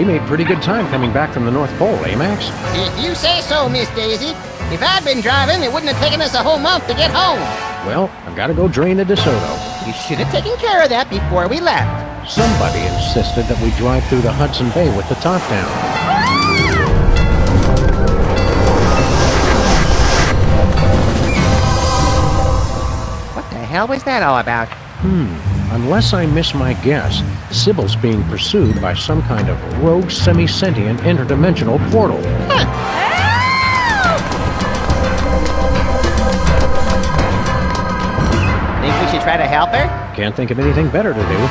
We made pretty good time coming back from the North Pole, eh, Max? If you say so, Miss Daisy. If I'd been driving, it wouldn't have taken us a whole month to get home. Well, I've got to go drain the DeSoto. You should have taken care of that before we left. Somebody insisted that we drive through the Hudson Bay with the top down. What the hell was that all about? Unless I miss my guess, Sybil's being pursued by some kind of rogue semi-sentient interdimensional portal. Think we should try to help her? Can't think of anything better to do.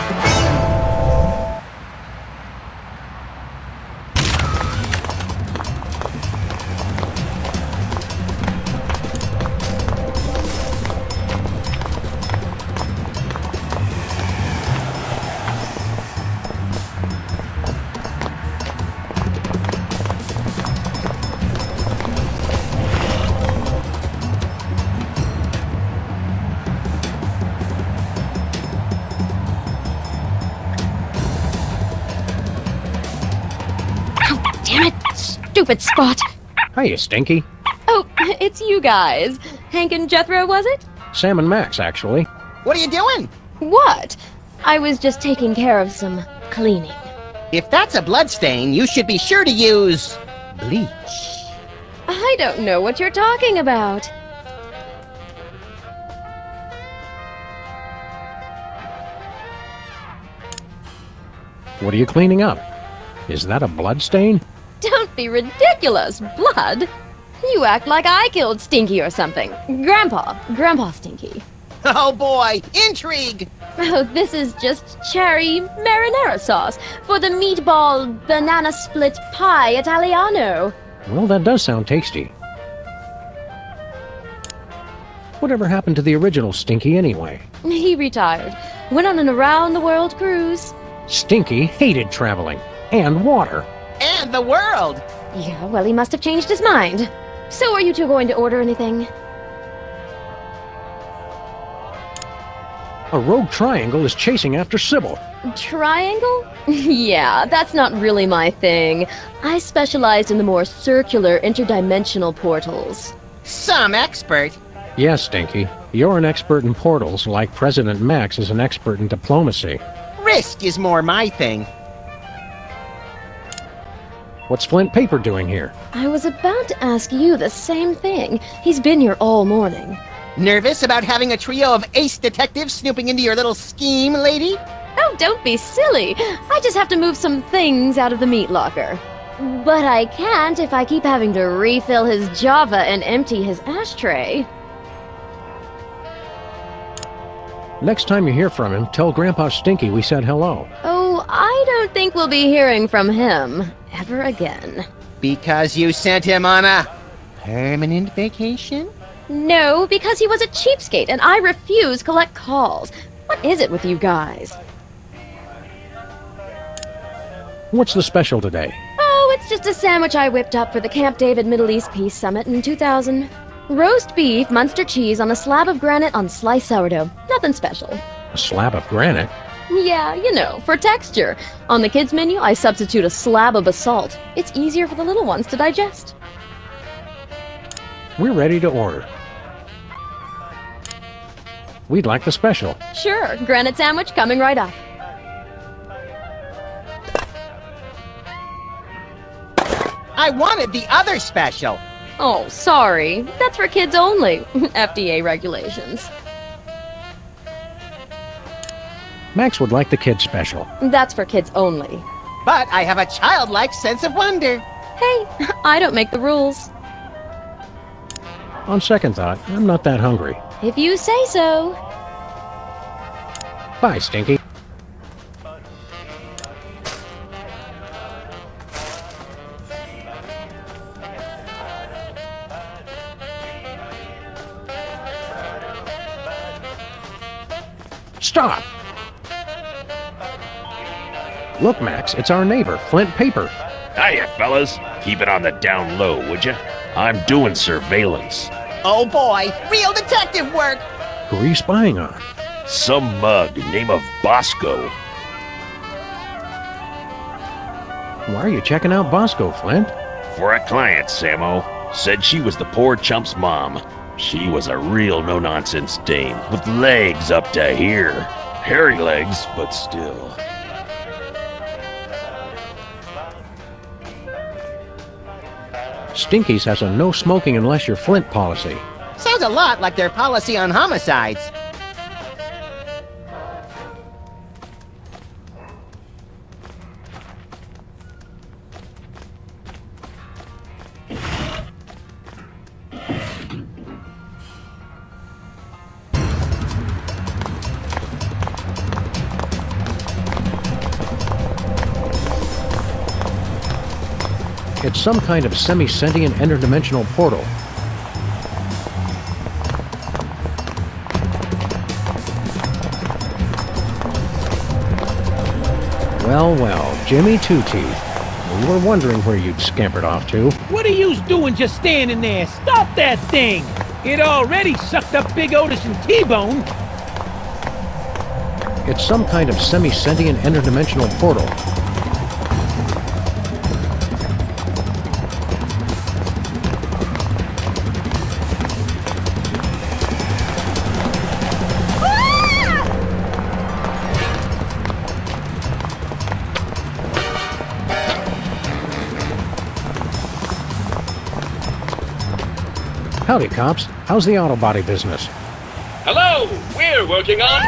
Damn it! Stupid Spot! Hiya, Stinky. Oh, it's you guys. Hank and Jethro, was it? Sam and Max, actually. What are you doing? What? I was just taking care of some cleaning. If that's a bloodstain, you should be sure to use bleach. I don't know what you're talking about. What are you cleaning up? Is that a blood stain? Don't be ridiculous. Blood? You act like I killed Stinky or something. Grandpa Stinky. Oh boy, intrigue! Oh, this is just cherry marinara sauce for the meatball banana split pie Italiano. Well, that does sound tasty. Whatever happened to the original Stinky anyway? He retired. Went on an around-the-world cruise. Stinky hated traveling. And water. And the world! Yeah, well, he must have changed his mind. So are you two going to order anything? A rogue triangle is chasing after Sybil. Triangle? Yeah, that's not really my thing. I specialized in the more circular interdimensional portals. Some expert. Yes, Stinky. You're an expert in portals, like President Max is an expert in diplomacy. Risk is more my thing. What's Flint Paper doing here? I was about to ask you the same thing. He's been here all morning. Nervous about having a trio of ace detectives snooping into your little scheme, lady? Oh, don't be silly. I just have to move some things out of the meat locker. But I can't if I keep having to refill his Java and empty his ashtray. Next time you hear from him, tell Grandpa Stinky we said hello. Oh, I don't think we'll be hearing from him ever again. Because you sent him on a permanent vacation? No, because he was a cheapskate and I refuse collect calls. What is it with you guys? What's the special today? Oh, it's just a sandwich I whipped up for the Camp David Middle East Peace Summit in 2000. Roast beef, Munster cheese on a slab of granite on sliced sourdough. Nothing special. A slab of granite? Yeah, you know, for texture. On the kids' menu, I substitute a slab of basalt. It's easier for the little ones to digest. We're ready to order. We'd like the special. Sure, granite sandwich coming right up. I wanted the other special. Oh, sorry. That's for kids only. FDA regulations. Max would like the kids special. That's for kids only. But I have a childlike sense of wonder. Hey, I don't make the rules. On second thought, I'm not that hungry. If you say so. Bye, Stinky. Stop! Look, Max, it's our neighbor, Flint Paper. Hiya, fellas. Keep it on the down low, would ya? I'm doing surveillance. Oh boy, real detective work! Who are you spying on? Some mug named of Bosco. Why are you checking out Bosco, Flint? For a client, Sammo. Said she was the poor chump's mom. She was a real no-nonsense dame, with legs up to here. Hairy legs, but still. Stinky's has a no smoking unless you're Flint policy. Sounds a lot like their policy on homicides. It's some kind of semi-sentient interdimensional portal. Well, well, Jimmy Two-Teeth. We were wondering where you'd scampered off to. What are you doing just standing there? Stop that thing! It already sucked up Big Otis and T-Bone. It's some kind of semi-sentient interdimensional portal. Howdy, cops. How's the auto body business? Hello, we're working on...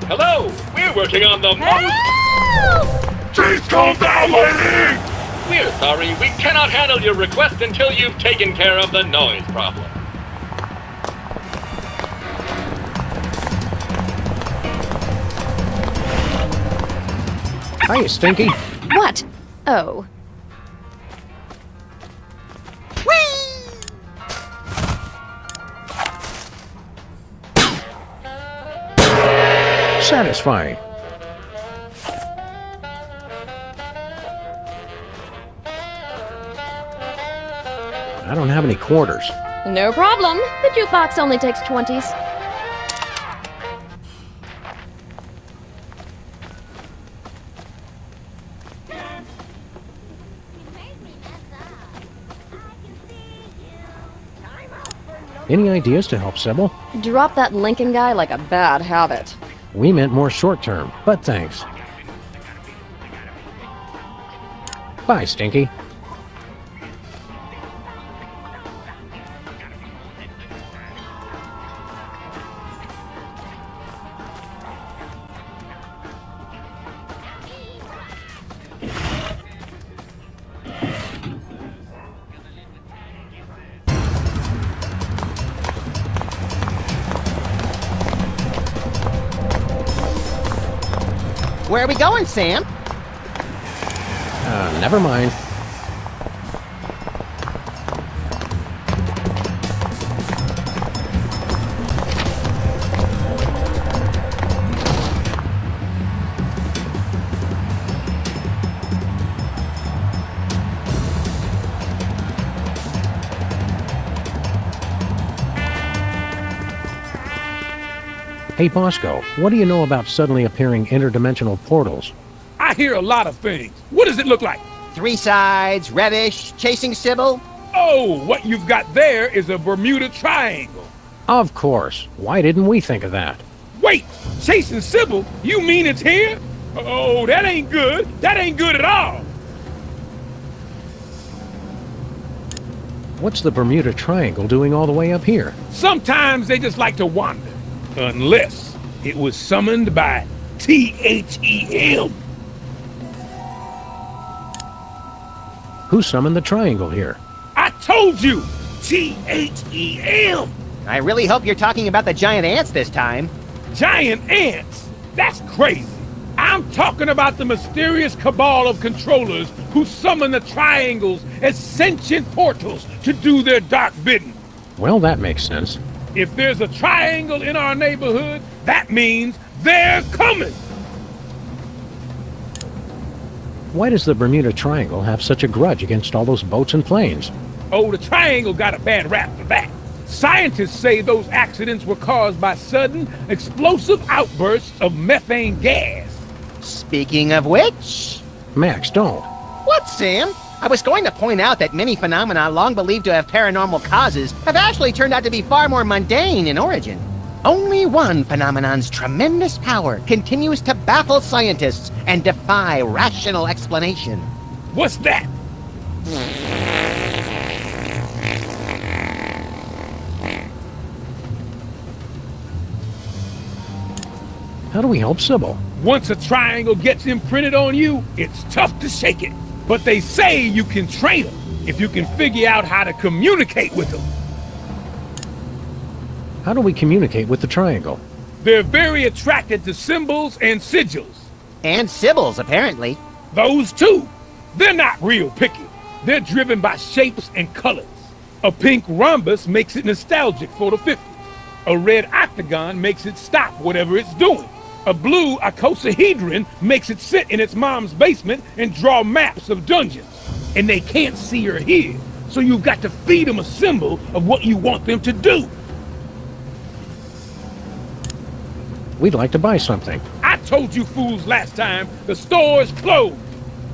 Hello, we're working on the most... Please calm down, lady! We're sorry, we cannot handle your request until you've taken care of the noise problem. Hiya, Stinky. What? Oh. Satisfying. I don't have any quarters. No problem. The jukebox only takes 20s. Any ideas to help Sybil? Drop that Lincoln guy like a bad habit. We meant more short-term, but thanks. Bye, Stinky. Where are we going, Sam? Never mind. Hey, Bosco, what do you know about suddenly appearing interdimensional portals? I hear a lot of things. What does it look like? 3 sides, reddish, chasing Sybil. Oh, what you've got there is a Bermuda Triangle. Of course. Why didn't we think of that? Wait, chasing Sybil? You mean it's here? Oh, that ain't good. That ain't good at all. What's the Bermuda Triangle doing all the way up here? Sometimes they just like to wander. Unless it was summoned by THEM. Who summoned the triangle here? I told you! THEM! I really hope you're talking about the giant ants this time. Giant ants? That's crazy. I'm talking about the mysterious cabal of controllers who summon the triangles as sentient portals to do their dark bidding. Well, that makes sense. If there's a triangle in our neighborhood, that means they're coming! Why does the Bermuda Triangle have such a grudge against all those boats and planes? Oh, the triangle got a bad rap for that. Scientists say those accidents were caused by sudden, explosive outbursts of methane gas. Speaking of which... Max, don't. What, Sam? I was going to point out that many phenomena long believed to have paranormal causes have actually turned out to be far more mundane in origin. Only one phenomenon's tremendous power continues to baffle scientists and defy rational explanation. What's that? How do we help Sybil? Once a triangle gets imprinted on you, it's tough to shake it. But they say you can train them if you can figure out how to communicate with them. How do we communicate with the triangle? They're very attracted to symbols and sigils. And Sybils, apparently. Those two, they're not real picky. They're driven by shapes and colors. A pink rhombus makes it nostalgic for the 50s. A red octagon makes it stop whatever it's doing. A blue icosahedron makes it sit in its mom's basement and draw maps of dungeons. And they can't see or hear, so you've got to feed them a symbol of what you want them to do. We'd like to buy something. I told you fools last time, the store's closed.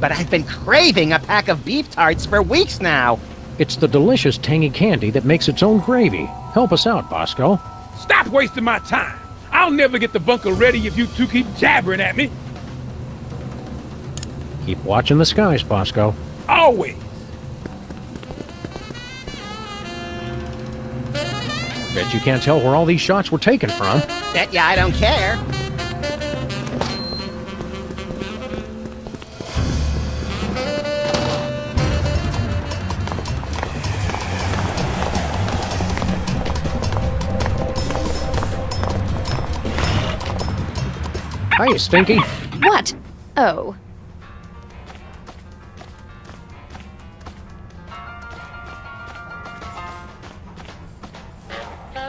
But I've been craving a pack of beef tarts for weeks now. It's the delicious tangy candy that makes its own gravy. Help us out, Bosco. Stop wasting my time. I'll never get the bunker ready if you two keep jabbering at me. Keep watching the skies, Bosco. Always. Bet you can't tell where all these shots were taken from. Bet ya I don't care. Hiya, Stinky. What? Oh.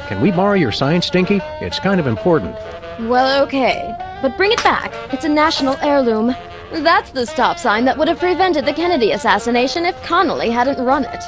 Can we borrow your sign, Stinky? It's kind of important. Well, okay. But bring it back. It's a national heirloom. That's the stop sign that would have prevented the Kennedy assassination if Connolly hadn't run it.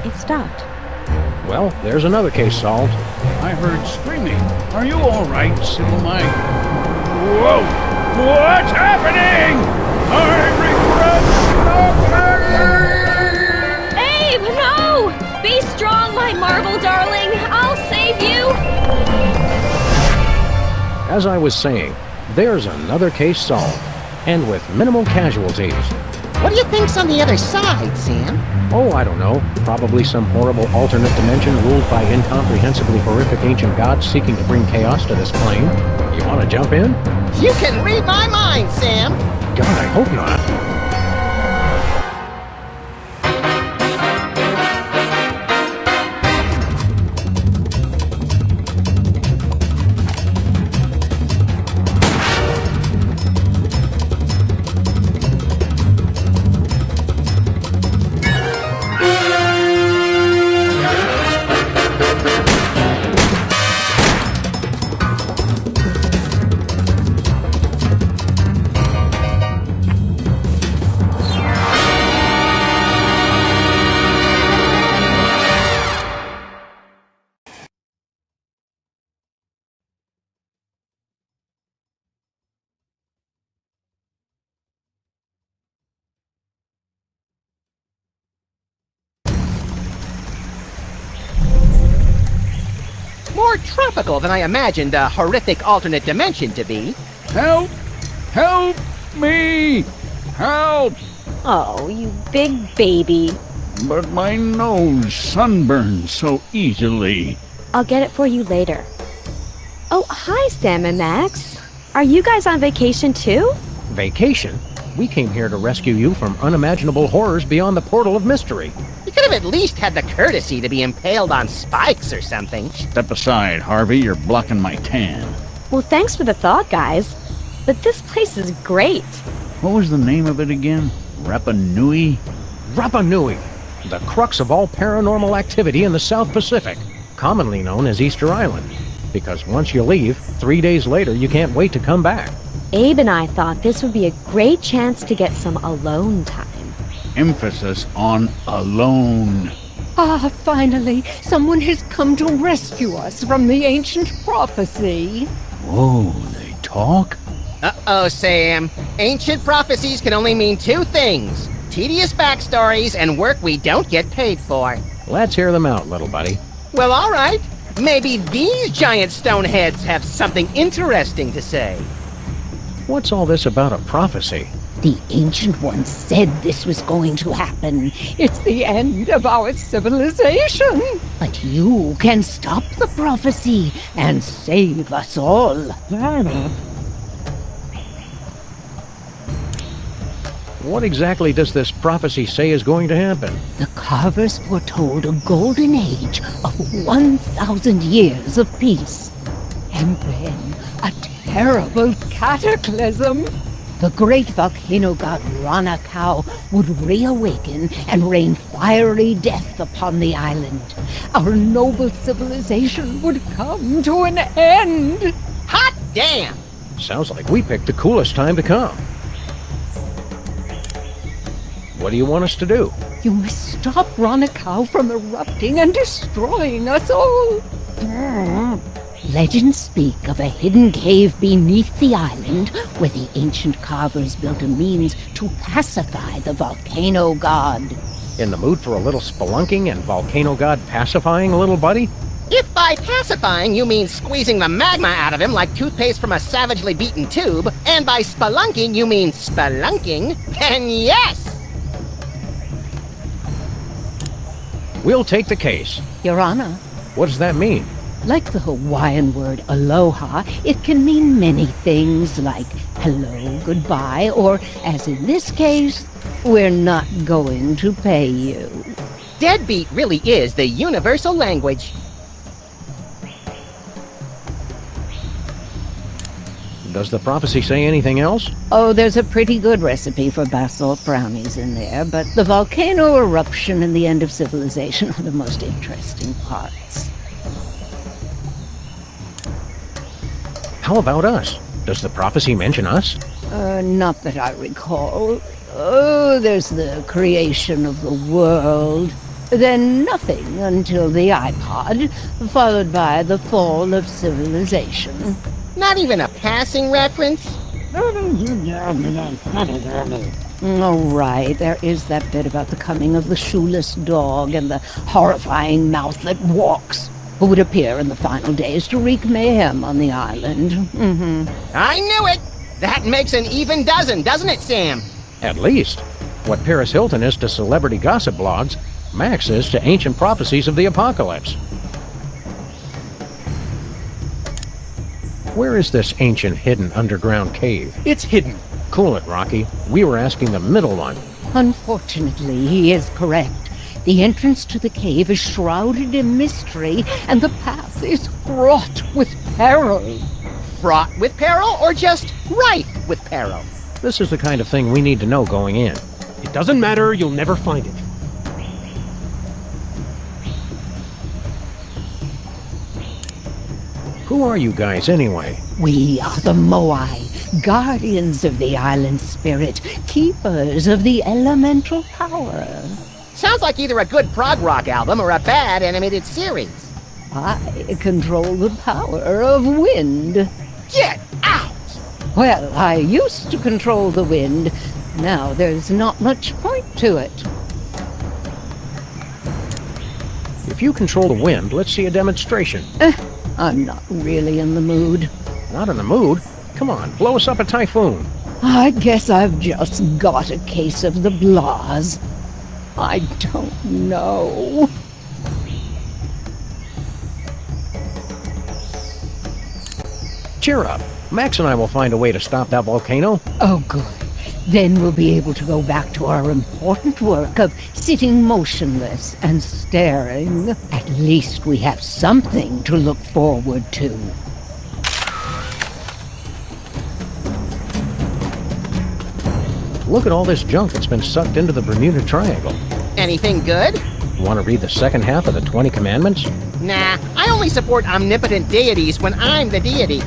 It stopped. Well, there's another case solved. I heard screaming. Are you all right, Sybile? Whoa! What's happening? I regret nothing! Abe, no! Be strong, my marble darling. I'll save you. As I was saying, there's another case solved, and with minimal casualties. What do you think's on the other side, Sam? Oh, I don't know. Probably some horrible alternate dimension ruled by incomprehensibly horrific ancient gods seeking to bring chaos to this plane. You want to jump in? You can read my mind, Sam! God, I hope not. More tropical than I imagined a horrific alternate dimension to be. Help! Help me! Help! Oh, you big baby. But my nose sunburns so easily. I'll get it for you later. Oh, hi, Sam and Max. Are you guys on vacation too? Vacation? We came here to rescue you from unimaginable horrors beyond the portal of mystery. You could have at least had the courtesy to be impaled on spikes or something. Step aside, Harvey. You're blocking my tan. Well, thanks for the thought, guys. But this place is great. What was the name of it again? Rapa Nui? Rapa Nui, the crux of all paranormal activity in the South Pacific, commonly known as Easter Island. Because once you leave, 3 days later you can't wait to come back. Abe and I thought this would be a great chance to get some alone time. Emphasis on alone. Ah, finally, someone has come to rescue us from the ancient prophecy. Whoa, they talk? Uh-oh, Sam. Ancient prophecies can only mean two things. Tedious backstories and work we don't get paid for. Let's hear them out, little buddy. Well, all right. Maybe these giant stone heads have something interesting to say. What's all this about a prophecy? The Ancient Ones said this was going to happen. It's the end of our civilization. But you can stop the prophecy and save us all. What exactly does this prophecy say is going to happen? The carvers foretold a golden age of 1,000 years of peace. And then a terrible cataclysm. The great volcano god Ranakau would reawaken and rain fiery death upon the island. Our noble civilization would come to an end. Hot damn! Sounds like we picked the coolest time to come. What do you want us to do? You must stop Ranakau from erupting and destroying us all. Legends speak of a hidden cave beneath the island where the ancient carvers built a means to pacify the volcano god. In the mood for a little spelunking and volcano god pacifying, little buddy? If by pacifying you mean squeezing the magma out of him like toothpaste from a savagely beaten tube, and by spelunking you mean spelunking, then yes! We'll take the case. Your Honor, What does that mean? like the Hawaiian word aloha, it can mean many things like hello, goodbye, or, as in this case, we're not going to pay you. Deadbeat really is the universal language. Does the prophecy say anything else? Oh, there's a pretty good recipe for basalt brownies in there, but the volcano eruption and the end of civilization are the most interesting parts. How about us? Does the prophecy mention us? Not that I recall. Oh, there's the creation of the world. Then nothing until the iPod, followed by the fall of civilization. Not even a passing reference? Oh, right. There is that bit about the coming of the shoeless dog and the horrifying mouth that walks, who would appear in the final days to wreak mayhem on the island. I knew it! That makes an even dozen, doesn't it, Sam? At least. What Paris Hilton is to celebrity gossip blogs, Max is to ancient prophecies of the apocalypse. Where is this ancient hidden underground cave? It's hidden. Cool it, Rocky. We were asking the middle one. Unfortunately, he is correct. The entrance to the cave is shrouded in mystery, and the path is fraught with peril. Fraught with peril or just rife with peril? This is the kind of thing we need to know going in. It doesn't matter, you'll never find it. Who are you guys, anyway? We are the Moai, guardians of the island spirit, keepers of the elemental power. Sounds like either a good prog rock album or a bad animated series. I control the power of wind. Get out! Well, I used to control the wind. Now there's not much point to it. If you control the wind, let's see a demonstration. I'm not really in the mood. Not in the mood? Come on, blow us up a typhoon. I guess I've just got a case of the blahs. I don't know. Cheer up. Max and I will find a way to stop that volcano. Oh, good. Then we'll be able to go back to our important work of sitting motionless and staring. At least we have something to look forward to. Look at all this junk that's been sucked into the Bermuda Triangle. Anything good? Want to read the second half of the 20 Commandments? Nah, I only support omnipotent deities when I'm the deity.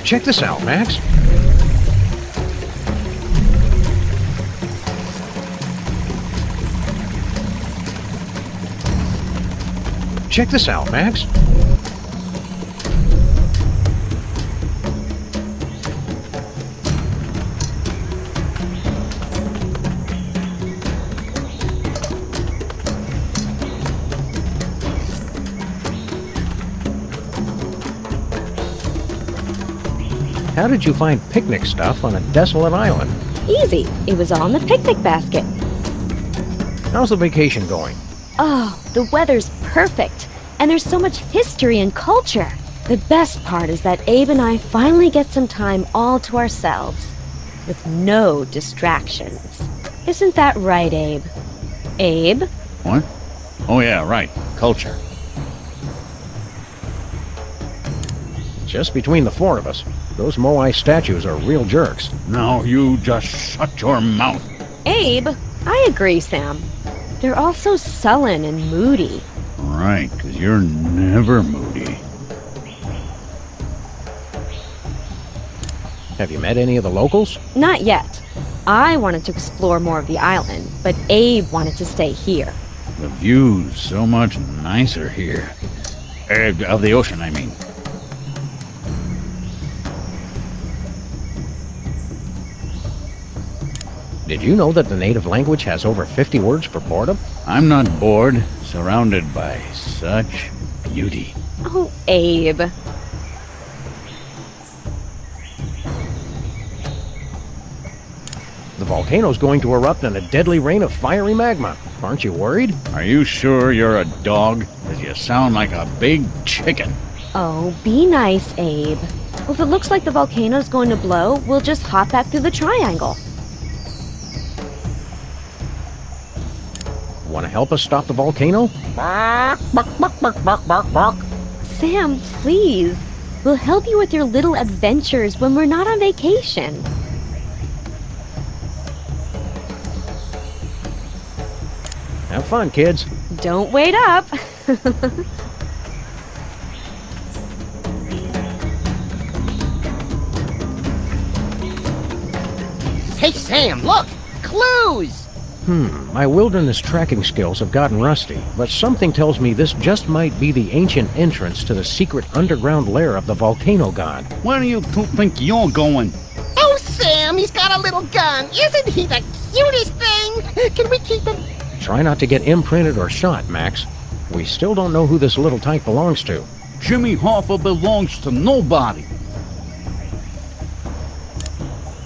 Check this out, Max. Check this out, Max. How did you find picnic stuff on a desolate island? Easy. It was on the picnic basket. How's the vacation going? Oh, the weather's perfect. And there's so much history and culture. The best part is that Abe and I finally get some time all to ourselves. With no distractions. Isn't that right, Abe? Abe? What? Oh yeah, right. Culture. Just between the four of us, those Moai statues are real jerks. Now you just shut your mouth. Abe, I agree, Sam. They're all so sullen and moody. Right, 'cause you're never moody. Have you met any of the locals? Not yet. I wanted to explore more of the island, but Abe wanted to stay here. The view's so much nicer here. Of the ocean, I mean. Did you know that the native language has over 50 words for boredom? I'm not bored, surrounded by such beauty. Oh, Abe. The volcano's going to erupt in a deadly rain of fiery magma. Aren't you worried? Are you sure you're a dog? 'Cause you sound like a big chicken. Oh, be nice, Abe. Well, if it looks like the volcano's going to blow, we'll just hop back through the triangle. Want to help us stop the volcano? Sam, please. We'll help you with your little adventures when we're not on vacation. Have fun, kids. Don't wait up. Hey, Sam, look! Clues! My wilderness tracking skills have gotten rusty, but something tells me this just might be the ancient entrance to the secret underground lair of the volcano god. Where do you two think you're going? Oh, Sam, he's got a little gun. Isn't he the cutest thing? Can we keep him? Try not to get imprinted or shot, Max. We still don't know who this little tyke belongs to. Jimmy Hoffa belongs to nobody.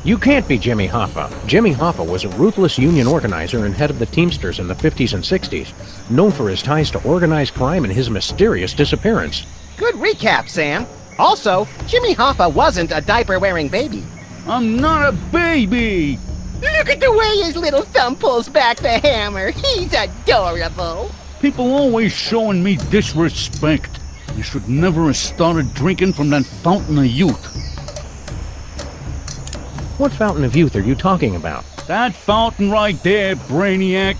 You can't be Jimmy Hoffa. Jimmy Hoffa was a ruthless union organizer and head of the Teamsters in the 50s and 60s, known for his ties to organized crime and his mysterious disappearance. Good recap, Sam. Also, Jimmy Hoffa wasn't a diaper-wearing baby. I'm not a baby! Look at the way his little thumb pulls back the hammer. He's adorable. People always showing me disrespect. You should never have started drinking from that fountain of youth. What fountain of youth are you talking about? That fountain right there, Brainiac.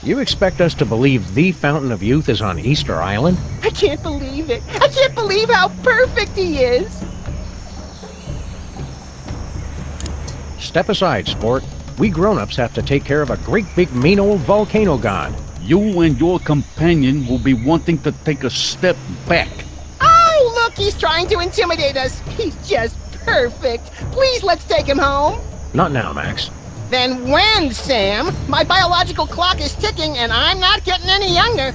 You expect us to believe the fountain of youth is on Easter Island? I can't believe it. I can't believe how perfect he is. Step aside, sport. We grown-ups have to take care of a great big mean old volcano god. You and your companion will be wanting to take a step back. Oh, look, he's trying to intimidate us. He's just perfect. Please, let's take him home. Not now, Max. Then when, Sam? My biological clock is ticking and I'm not getting any younger.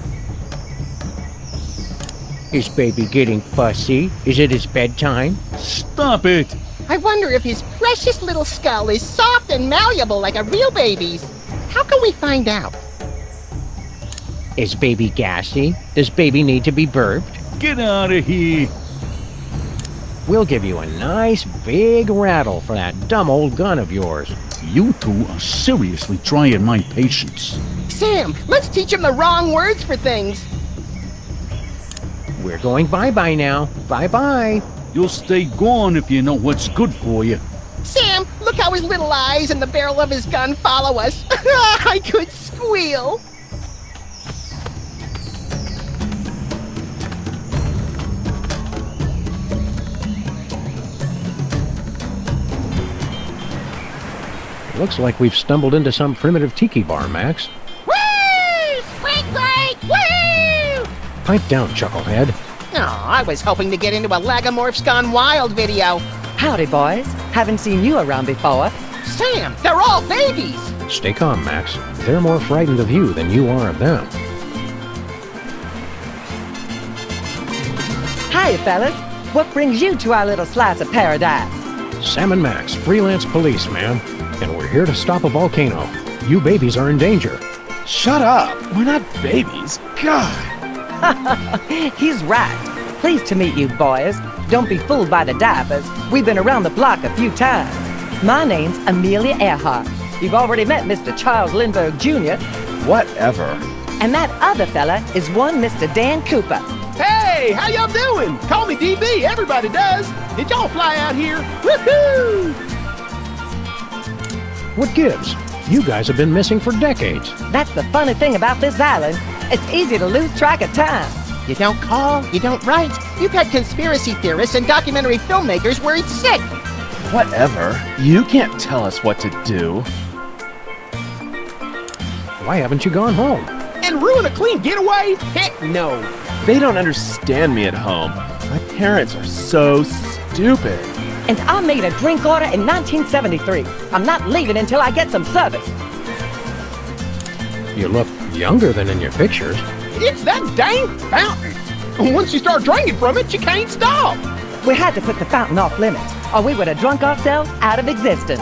Is baby getting fussy? Is it his bedtime? Stop it! I wonder if his precious little skull is soft and malleable like a real baby's. How can we find out? Is baby gassy? Does baby need to be burped? Get out of here. We'll give you a nice big rattle for that dumb old gun of yours. You two are seriously trying my patience. Sam, let's teach him the wrong words for things. We're going bye-bye now. Bye-bye. You'll stay gone if you know what's good for you. Sam, look how his little eyes and the barrel of his gun follow us. I could squeal. Looks like we've stumbled into some primitive tiki bar, Max. Woo! Squeak, squeak! Woo! Pipe down, Chucklehead. Oh, I was hoping to get into a Lagomorphs Gone Wild video. Howdy, boys. Haven't seen you around before. Sam, they're all babies. Stay calm, Max. They're more frightened of you than you are of them. Hiya, fellas. What brings you to our little slice of paradise? Sam and Max, freelance police, ma'am. And we're here to stop a volcano. You babies are in danger. Shut up! We're not babies. God! He's right. Pleased to meet you, boys. Don't be fooled by the diapers. We've been around the block a few times. My name's Amelia Earhart. You've already met Mr. Charles Lindbergh Jr. Whatever. And that other fella is one Mr. Dan Cooper. Hey, how y'all doing? Call me DB, everybody does. Did y'all fly out here? Woohoo! What gives? You guys have been missing for decades. That's the funny thing about this island. It's easy to lose track of time. You don't call, you don't write. You've had conspiracy theorists and documentary filmmakers worried sick. Whatever. You can't tell us what to do. Why haven't you gone home? And ruin a clean getaway? Heck no. They don't understand me at home. My parents are so stupid. And I made a drink order in 1973. I'm not leaving until I get some service. You look younger than in your pictures. It's that dang fountain. Once you start drinking from it, you can't stop. We had to put the fountain off limits, or we would have drunk ourselves out of existence.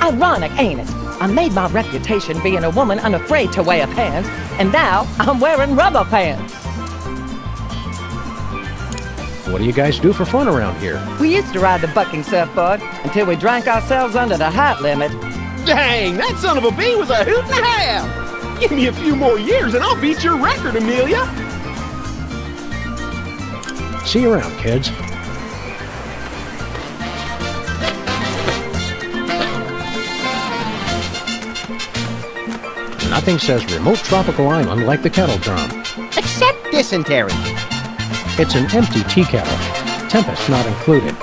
Ironic, ain't it? I made my reputation being a woman unafraid to wear pants, and now I'm wearing rubber pants. What do you guys do for fun around here? We used to ride the bucking surfboard until we drank ourselves under the height limit. Dang, that son of a bee was a hoot and a half. Give me a few more years and I'll beat your record, Amelia. See you around, kids. Nothing says remote tropical island like the kettle drum. Except dysentery. It's an empty tea kettle. Tempest not included.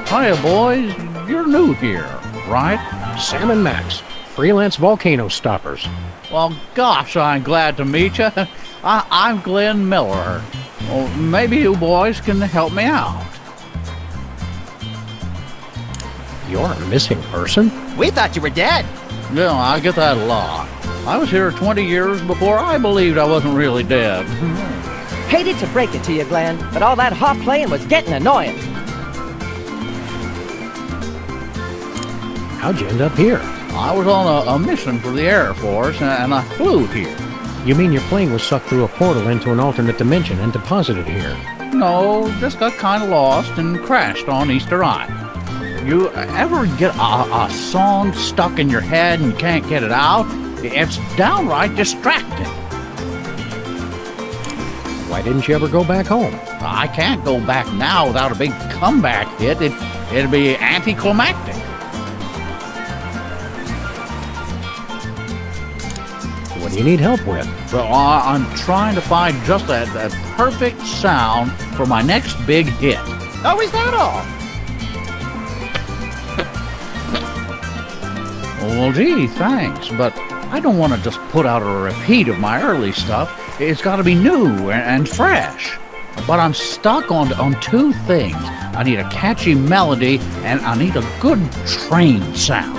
Hiya, boys. You're new here, right? Sam and Max, freelance volcano stoppers. Well, gosh, I'm glad to meet you. I'm Glenn Miller. Well, maybe you boys can help me out. You're a missing person? We thought you were dead. Yeah, I get that a lot. I was here 20 years before I believed I wasn't really dead. Hated to break it to you, Glenn, but all that harp playing was getting annoying. How'd you end up here? I was on a mission for the Air Force, and I flew here. You mean your plane was sucked through a portal into an alternate dimension and deposited here? No, just got kind of lost and crashed on Easter Island. You ever get a song stuck in your head and you can't get it out? It's downright distracting. Why didn't you ever go back home? I can't go back now without a big comeback hit. It'd be anticlimactic. What do you need help with? Well, I'm trying to find just that perfect sound for my next big hit. Oh, is that all? Well, gee, thanks, but I don't want to just put out a repeat of my early stuff. It's got to be new and fresh. But I'm stuck on two things. I need a catchy melody, and I need a good train sound.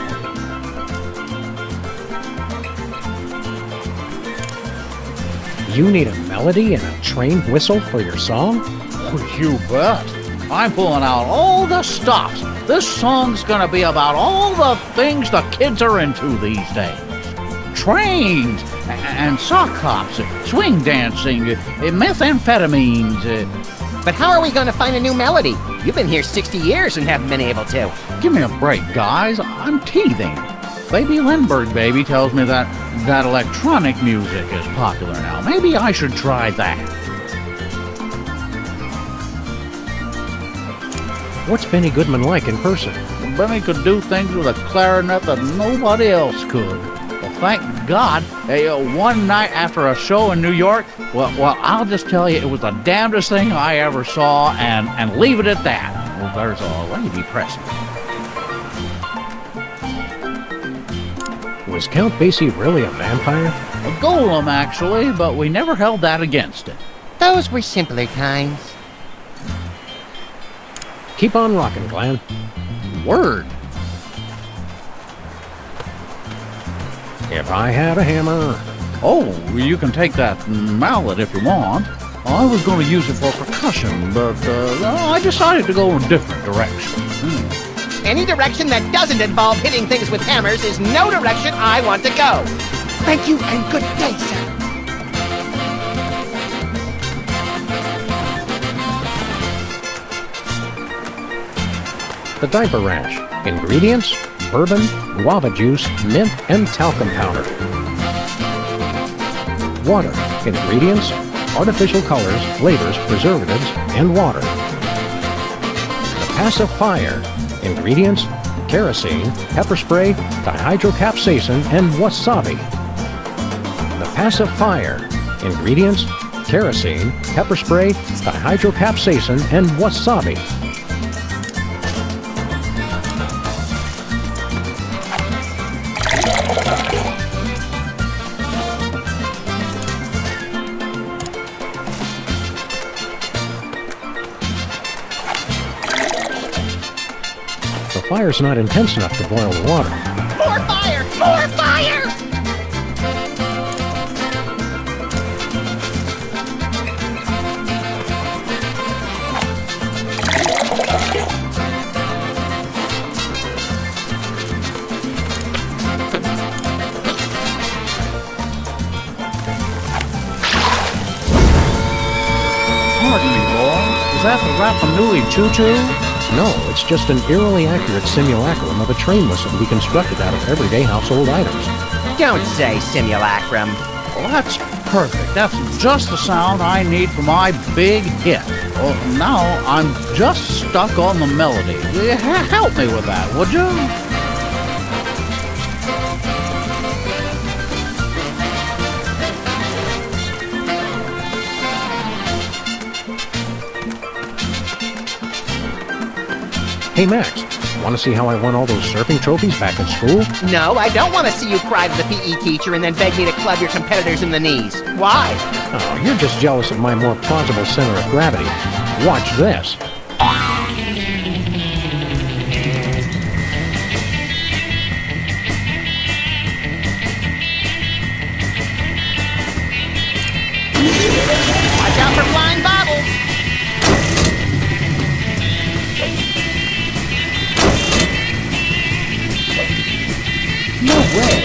You need a melody and a train whistle for your song? Oh, you bet. I'm pulling out all the stops. This song's gonna be about all the things the kids are into these days. Trains, and sock hops, swing dancing, methamphetamines. But how are we going to find a new melody? You've been here 60 years and haven't been able to. Give me a break, guys. I'm teething. Baby Lindbergh Baby tells me that electronic music is popular now. Maybe I should try that. What's Benny Goodman like in person? Benny could do things with a clarinet that nobody else could. Well, thank God. One night after a show in New York, well, I'll just tell you, it was the damnedest thing I ever saw, and leave it at that. Well, there's a lady present. Was Count Basie really a vampire? A golem, actually, but we never held that against it. Those were simpler times. Keep on rocking, Glenn. Word. If I had a hammer. Oh, you can take that mallet if you want. I was going to use it for percussion, but I decided to go in a different direction. Any direction that doesn't involve hitting things with hammers is no direction I want to go. Thank you and good day, sir. The diaper rash. Ingredients: bourbon, guava juice, mint, and talcum powder. Water. Ingredients: artificial colors, flavors, preservatives, and water. The pacifier. Ingredients: kerosene, pepper spray, dihydrocapsaicin, and wasabi. The pacifier. Ingredients: kerosene, pepper spray, dihydrocapsaicin, and wasabi. The fire's not intense enough to boil the water. More fire! More fire! Pardon me, boy. Is that the Rapanui Choo-Choo? No, it's just an eerily accurate simulacrum of a train whistle we constructed out of everyday household items. Don't say simulacrum. Well, that's perfect. That's just the sound I need for my big hit. Well, now I'm just stuck on the melody. Help me with that, would you? Hey, Max, want to see how I won all those surfing trophies back at school? No, I don't want to see you cry to the PE teacher and then beg me to club your competitors in the knees. Why? Oh, you're just jealous of my more plausible center of gravity. Watch this. Watch out for flying bobbles. No way.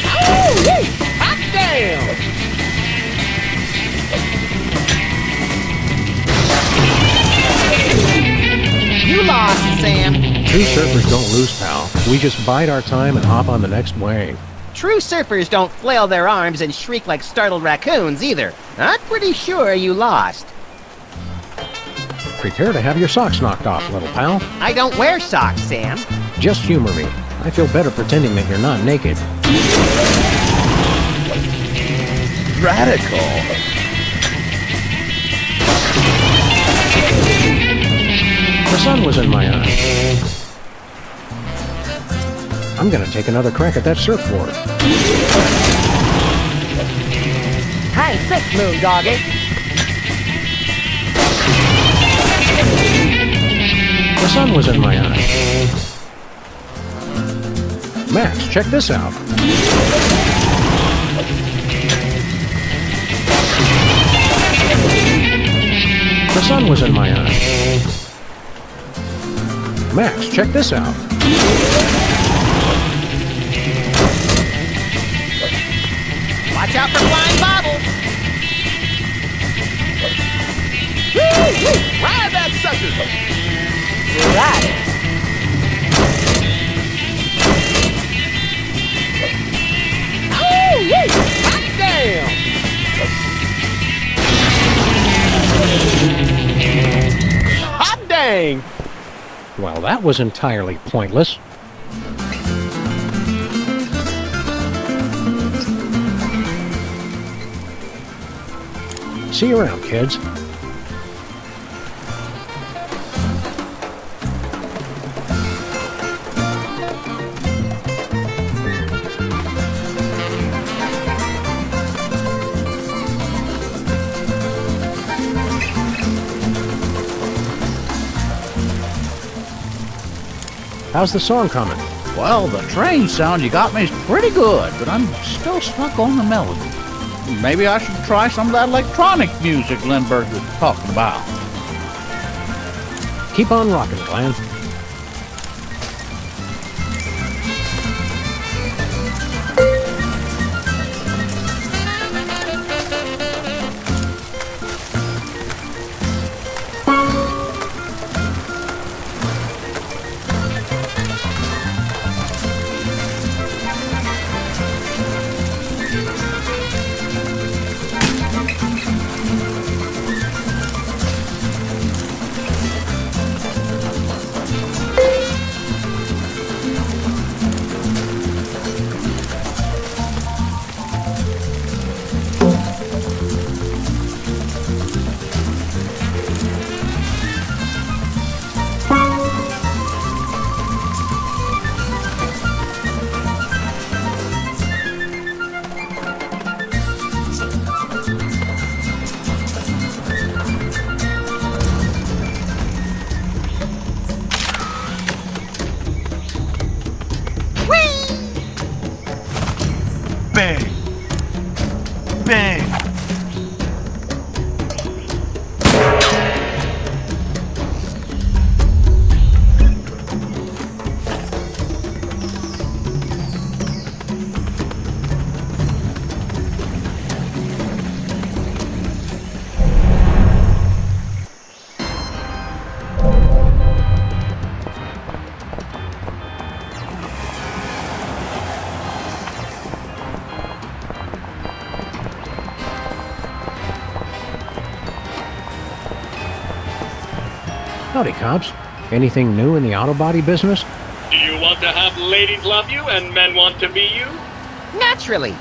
Oh, hot damn! You lost, Sam. True surfers don't lose, pal. We just bide our time and hop on the next wave. True surfers don't flail their arms and shriek like startled raccoons either. I'm pretty sure you lost. Prepare to have your socks knocked off, little pal. I don't wear socks, Sam. Just humor me. I feel better pretending that you're not naked. Radical. The sun was in my eye. I'm gonna take another crack at that surfboard. Hang 6, moon doggy. The sun was in my eye. Max, check this out. sun was in my eyes. Max, check this out. Watch out for flying bobbles! Ride that sucker! Ride it. Hot damn! Hot dang! Well, that was entirely pointless. See you around, kids. How's the song coming? Well, the train sound you got me is pretty good, but I'm still stuck on the melody. Maybe I should try some of that electronic music Lindbergh was talking about. Keep on rocking, Glenn. Bang! Bang! Howdy, cops. Anything new in the auto body business? Do you want to have ladies love you and men want to be you? Naturally.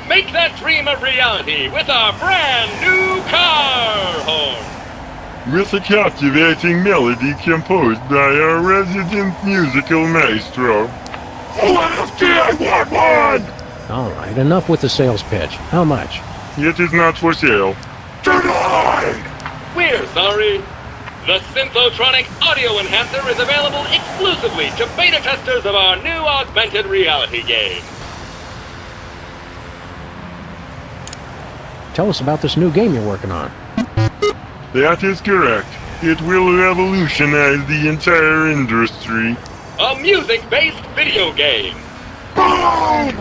Make that dream a reality with our brand new car horn. With a captivating melody composed by our resident musical maestro. OMFG, I want one! All right, enough with the sales pitch. How much? It is not for sale. Denied! We're sorry. The Synthotronic Audio Enhancer is available exclusively to beta testers of our new augmented reality game. Tell us about this new game you're working on. That is correct. It will revolutionize the entire industry. A music-based video game. Boom!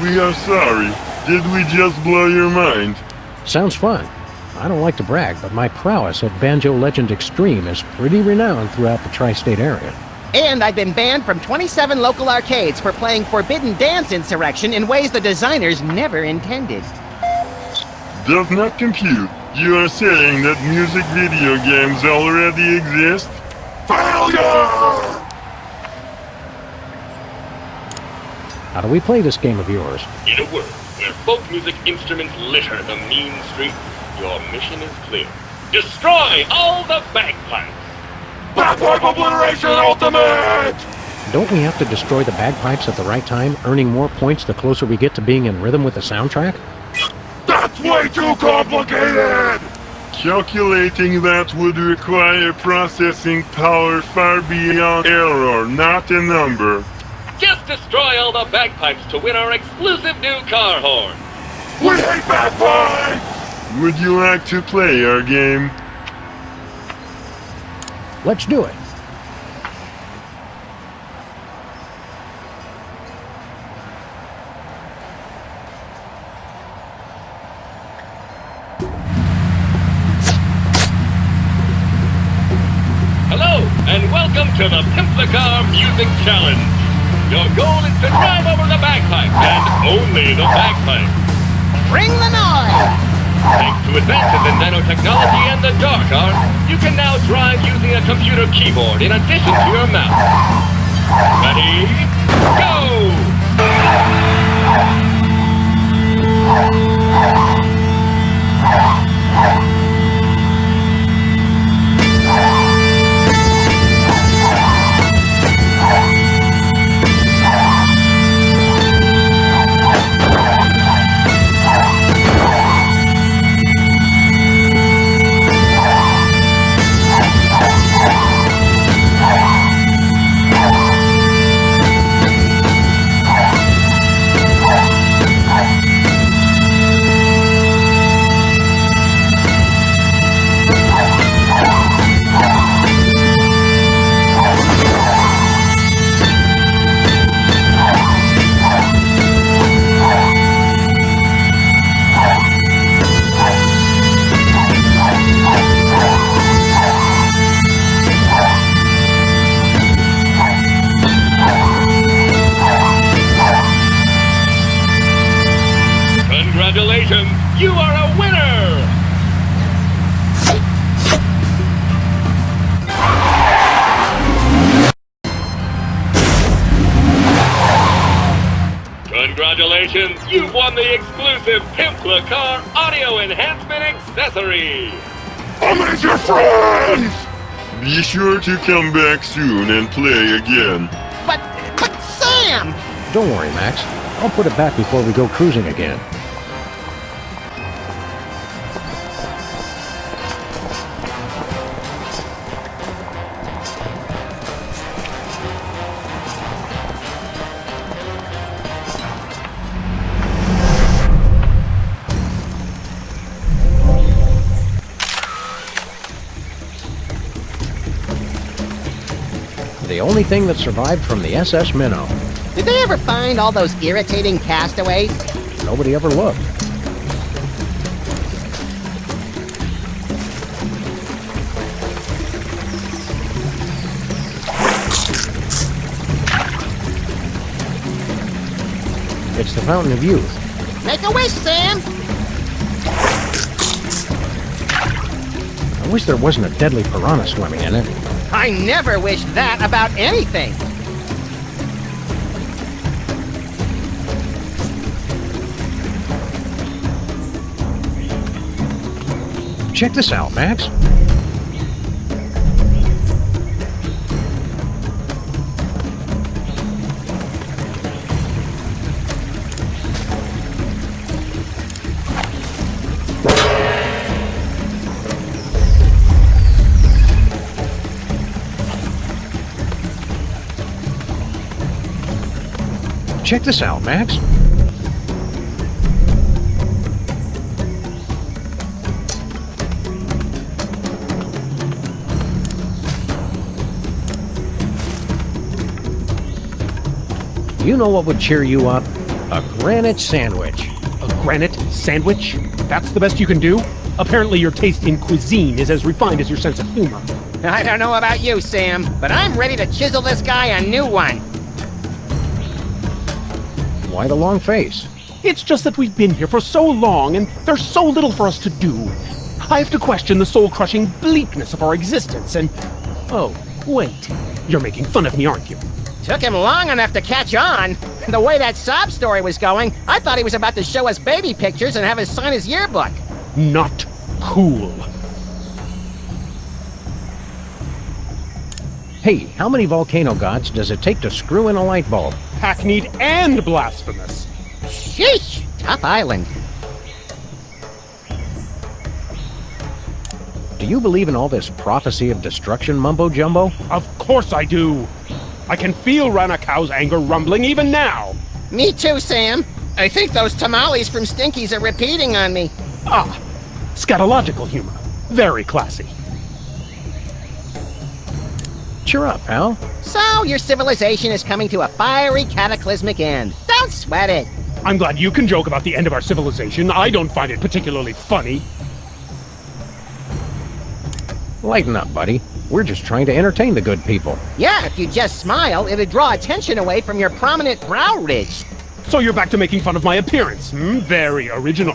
We are sorry. Did we just blow your mind? Sounds fun. I don't like to brag, but my prowess at Banjo Legend Extreme is pretty renowned throughout the tri-state area. And I've been banned from 27 local arcades for playing Forbidden Dance Insurrection in ways the designers never intended. Does not compute. You are saying that music video games already exist? Failure! How do we play this game of yours? In a world where folk music instruments litter the mean streets, your mission is clear. Destroy all the bagpipes! Bagpipe Obliteration Ultimate! Don't we have to destroy the bagpipes at the right time, earning more points the closer we get to being in rhythm with the soundtrack? That's way too complicated! Calculating that would require processing power far beyond error, not a number. Just destroy all the bagpipes to win our exclusive new car horn! We hate bagpipes! Would you like to play our game? Let's do it. Hello, and welcome to the Pimp the Car Music Challenge. Your goal is to drive over the bagpipes, and only the bagpipes. Bring the noise! Thanks to advances in nanotechnology and the dark arts, you can now drive using a computer keyboard in addition to your mouse. Ready? Go! Congratulations, you are a winner! Congratulations, you've won the exclusive Pimp the Car audio enhancement accessory! I'm your friends! Be sure to come back soon and play again. But Sam! Don't worry, Max. I'll put it back before we go cruising again. The only thing that survived from the SS Minnow. Did they ever find all those irritating castaways? Nobody ever looked. It's the Fountain of Youth. Make a wish, Sam! I wish there wasn't a deadly piranha swimming in it. I never wish that about anything! Check this out, Max. Check this out, Max. You know what would cheer you up? A granite sandwich. A granite sandwich? That's the best you can do? Apparently your taste in cuisine is as refined as your sense of humor. I don't know about you, Sam, but I'm ready to chisel this guy a new one. Why the long face? It's just that we've been here for so long, and there's so little for us to do. I have to question the soul-crushing bleakness of our existence, and... Oh, wait. You're making fun of me, aren't you? Took him long enough to catch on. The way that sob story was going, I thought he was about to show us baby pictures and have us sign his yearbook. Not cool. Hey, how many volcano gods does it take to screw in a light bulb? Hackneyed and blasphemous. Sheesh! Tough island. Do you believe in all this prophecy of destruction mumbo-jumbo? Of course I do. I can feel Ranakau's anger rumbling even now. Me too, Sam. I think those tamales from Stinky's are repeating on me. Ah, scatological humor. Very classy. Cheer up, pal. So, your civilization is coming to a fiery, cataclysmic end. Don't sweat it. I'm glad you can joke about the end of our civilization. I don't find it particularly funny. Lighten up, buddy. We're just trying to entertain the good people. Yeah, if you just smile, it'd draw attention away from your prominent brow ridge. So you're back to making fun of my appearance. Very original.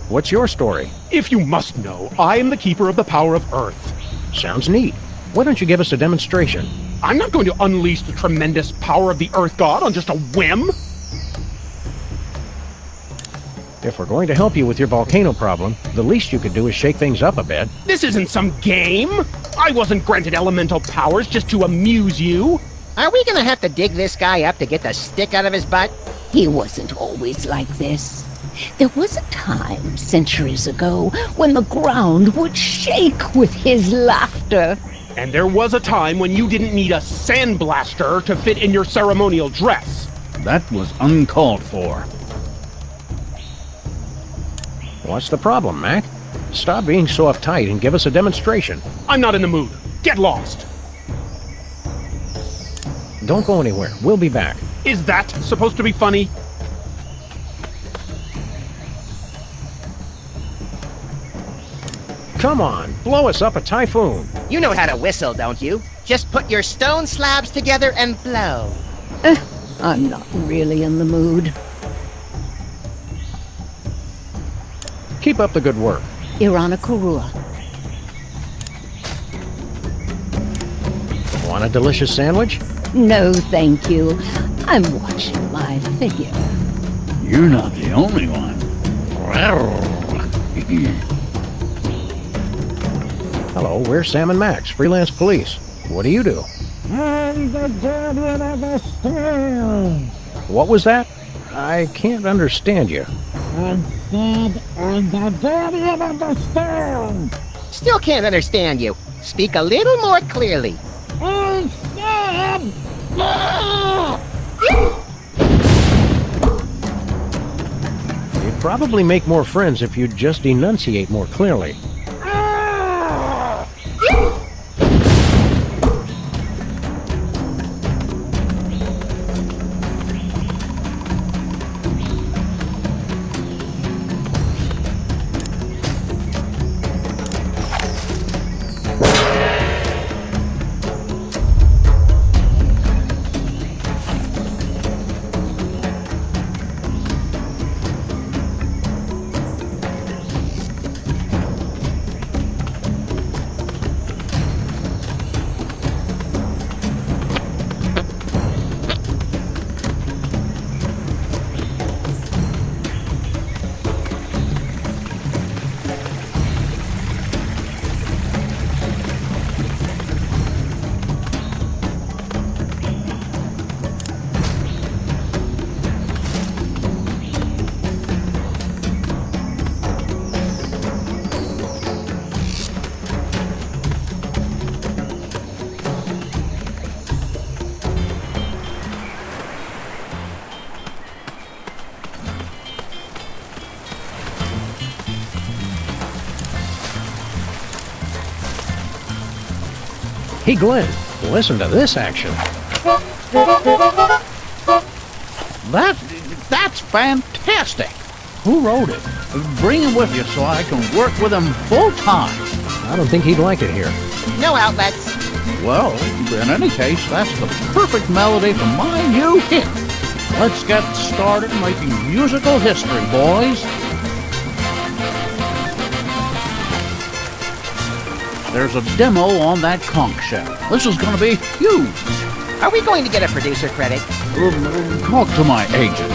What's your story? If you must know, I am the keeper of the power of Earth. Sounds neat. Why don't you give us a demonstration? I'm not going to unleash the tremendous power of the Earth God on just a whim. If we're going to help you with your volcano problem, the least you could do is shake things up a bit. This isn't some game. I wasn't granted elemental powers just to amuse you. Are we gonna have to dig this guy up to get the stick out of his butt? He wasn't always like this. There was a time, centuries ago, when the ground would shake with his laughter. And there was a time when you didn't need a sandblaster to fit in your ceremonial dress. That was uncalled for. What's the problem, Mac? Stop being so uptight and give us a demonstration. I'm not in the mood. Get lost. Don't go anywhere. We'll be back. Is that supposed to be funny? Come on, blow us up a typhoon. You know how to whistle, don't you? Just put your stone slabs together and blow. I'm not really in the mood. Keep up the good work. Irana Kurua. Want a delicious sandwich? No, thank you. I'm watching my figure. You're not the only one. Hello, we're Sam and Max, freelance police. What do you do? I'm the guardian of the stone. What was that? I can't understand you. I said I'm the guardian of the stone. Still can't understand you. Speak a little more clearly. I said... You'd probably make more friends if you'd just enunciate more clearly. Hey, Glenn, listen to this action. That's fantastic. Who wrote it? Bring him with you so I can work with him full time. I don't think he'd like it here. No outlets. Well, in any case, that's the perfect melody for my new hit. Let's get started making musical history, boys. There's a demo on that conch shell. This is going to be huge. Are we going to get a producer credit? Talk to my agent.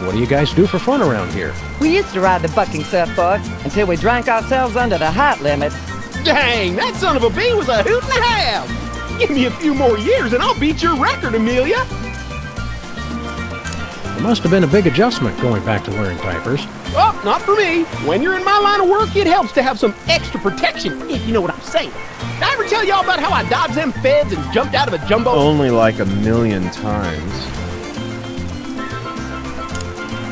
What do you guys do for fun around here? We used to ride the bucking surfboard until we drank ourselves under the height limit. Dang, that son of a bee was a hoot and a half! Give me a few more years and I'll beat your record, Amelia! It must have been a big adjustment going back to wearing diapers. Oh, not for me. When you're in my line of work, it helps to have some extra protection, if you know what I'm saying. Did I ever tell y'all about how I dodged them feds and jumped out of a jumbo? Only like 1,000,000 times.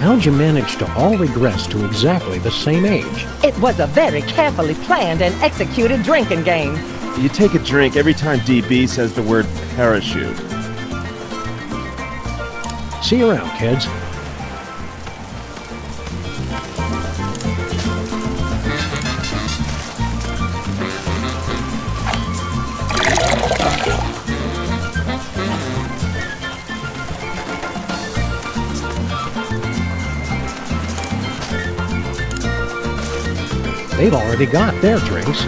How'd you manage to all regress to exactly the same age? It was a very carefully planned and executed drinking game. You take a drink every time DB says the word parachute. See you around, kids. They've already got their drinks.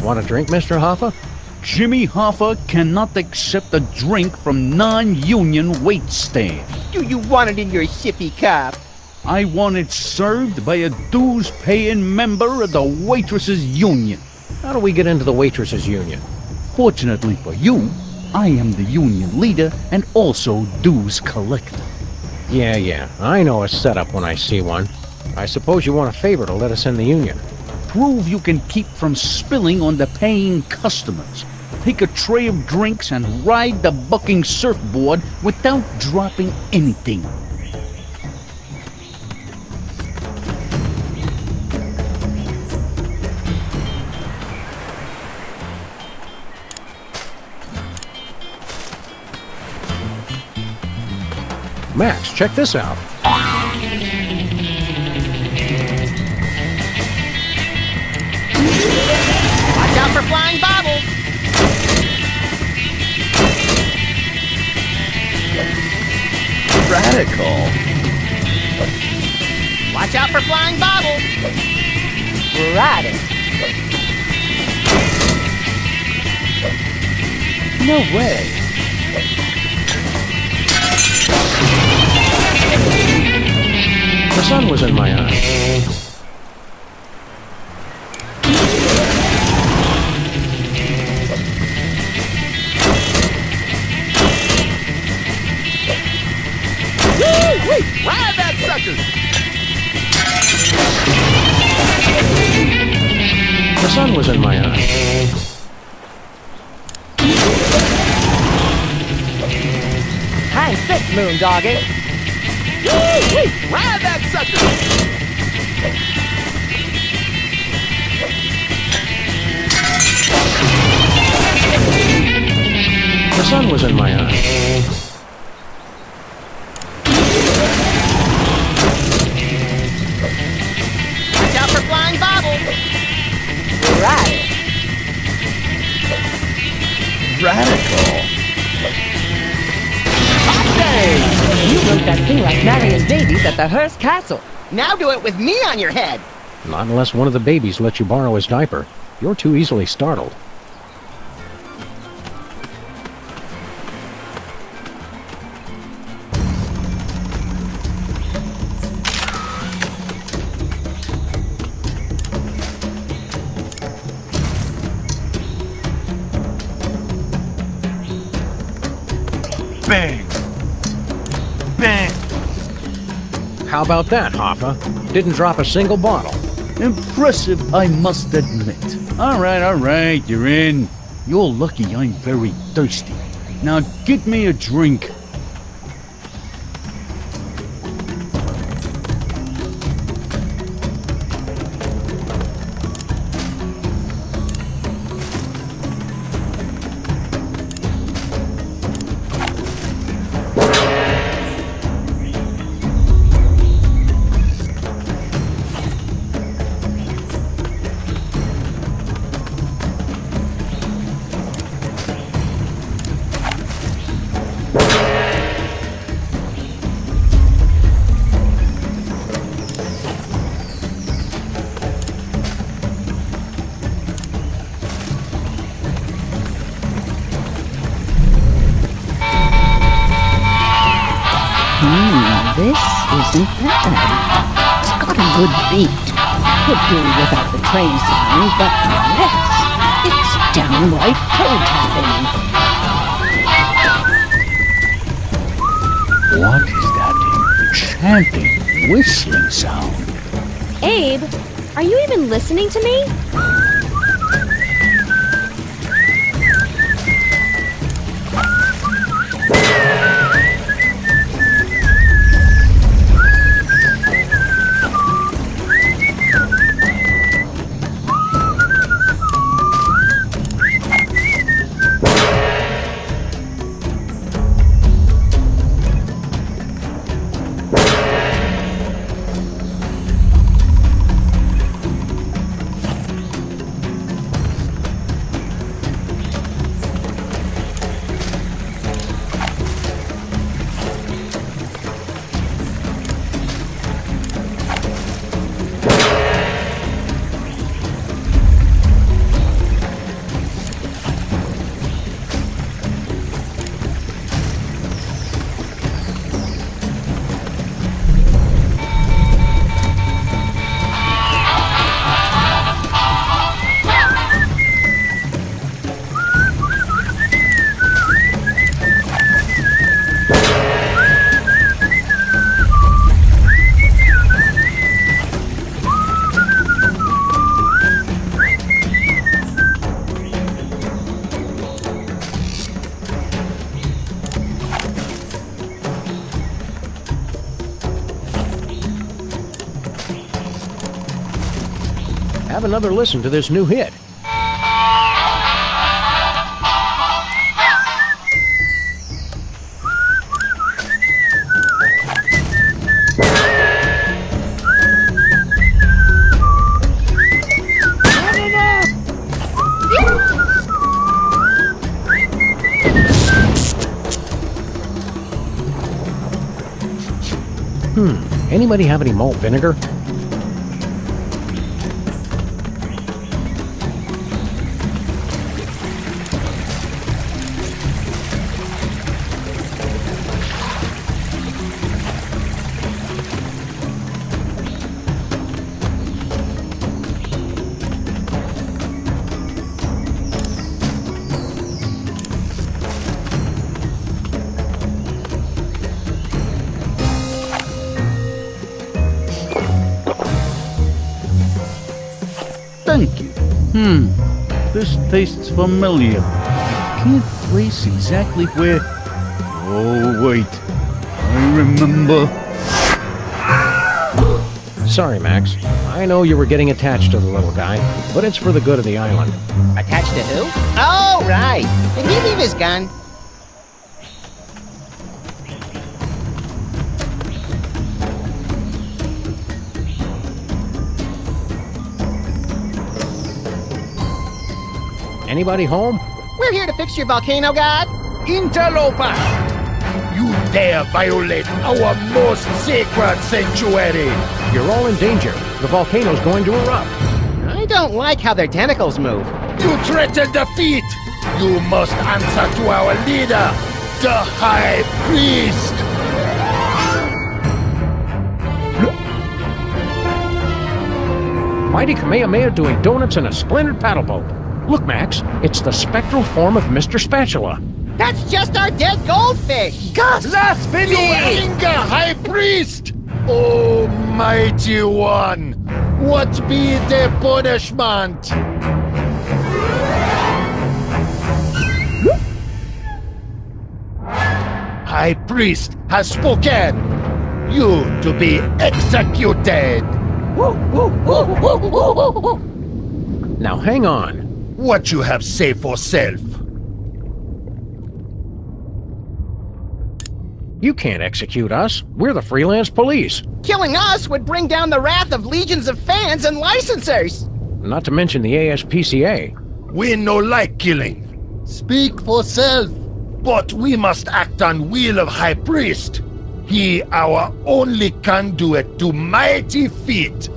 Want a drink, Mr. Hoffa? Jimmy Hoffa cannot accept a drink from non-union wait staff. Do you want it in your sippy cup? I want it served by a dues-paying member of the Waitresses Union. How do we get into the Waitresses Union? Fortunately for you, I am the union leader and also dues collector. Yeah, I know a setup when I see one. I suppose you want a favor to let us in the union. Prove you can keep from spilling on the paying customers. Take a tray of drinks and ride the bucking surfboard without dropping anything. Max, check this out. Watch out for flying bottles! Radical. Watch out for flying bottles! Right. No way. The sun was in my eye. Woo-wee! Ride that sucker! The sun was in my eye. Hang six, Moondoggy. Woo-wee! Ride that sucker! The sun was in my eye. Watch out for flying bottles! Right. Radical. You wrote that thing like Marion Davies at the Hearst Castle. Now do it with me on your head! Not unless one of the babies lets you borrow his diaper. You're too easily startled. Bang! Bang! How about that, Hoffa? Didn't drop a single bottle. Impressive, I must admit. All right, you're in. You're lucky I'm very thirsty. Now get me a drink. isn't bad. It's got a good beat. Could do without the train sound, but the rest, it's downright toe-tapping. What is that enchanting whistling sound? Abe, are you even listening to me? Have another listen to this new hit. Anybody have any malt vinegar? Thank you. This tastes familiar. I can't place exactly where... Oh, wait. I remember. Sorry, Max. I know you were getting attached to the little guy, but it's for the good of the island. Attached to who? Oh, right. Did he leave his gun? Anybody home? We're here to fix your volcano, God. Interloper! You dare violate our most sacred sanctuary! You're all in danger. The volcano's going to erupt. I don't like how their tentacles move. You threaten defeat! You must answer to our leader, the High Priest! Mighty Kamehameha doing donuts in a splendid paddle boat. Look, Max, it's the spectral form of Mr. Spatula. That's just our dead goldfish! Gus! Blasphemy! You anger, High Priest! Oh, mighty one! What be the punishment? High Priest has spoken! You to be executed! Now hang on. What you have say for self? You can't execute us. We're the freelance police. Killing us would bring down the wrath of legions of fans and licensors! Not to mention the ASPCA. We no like killing. Speak for self. But we must act on will of High Priest. He our only conduit to mighty feat.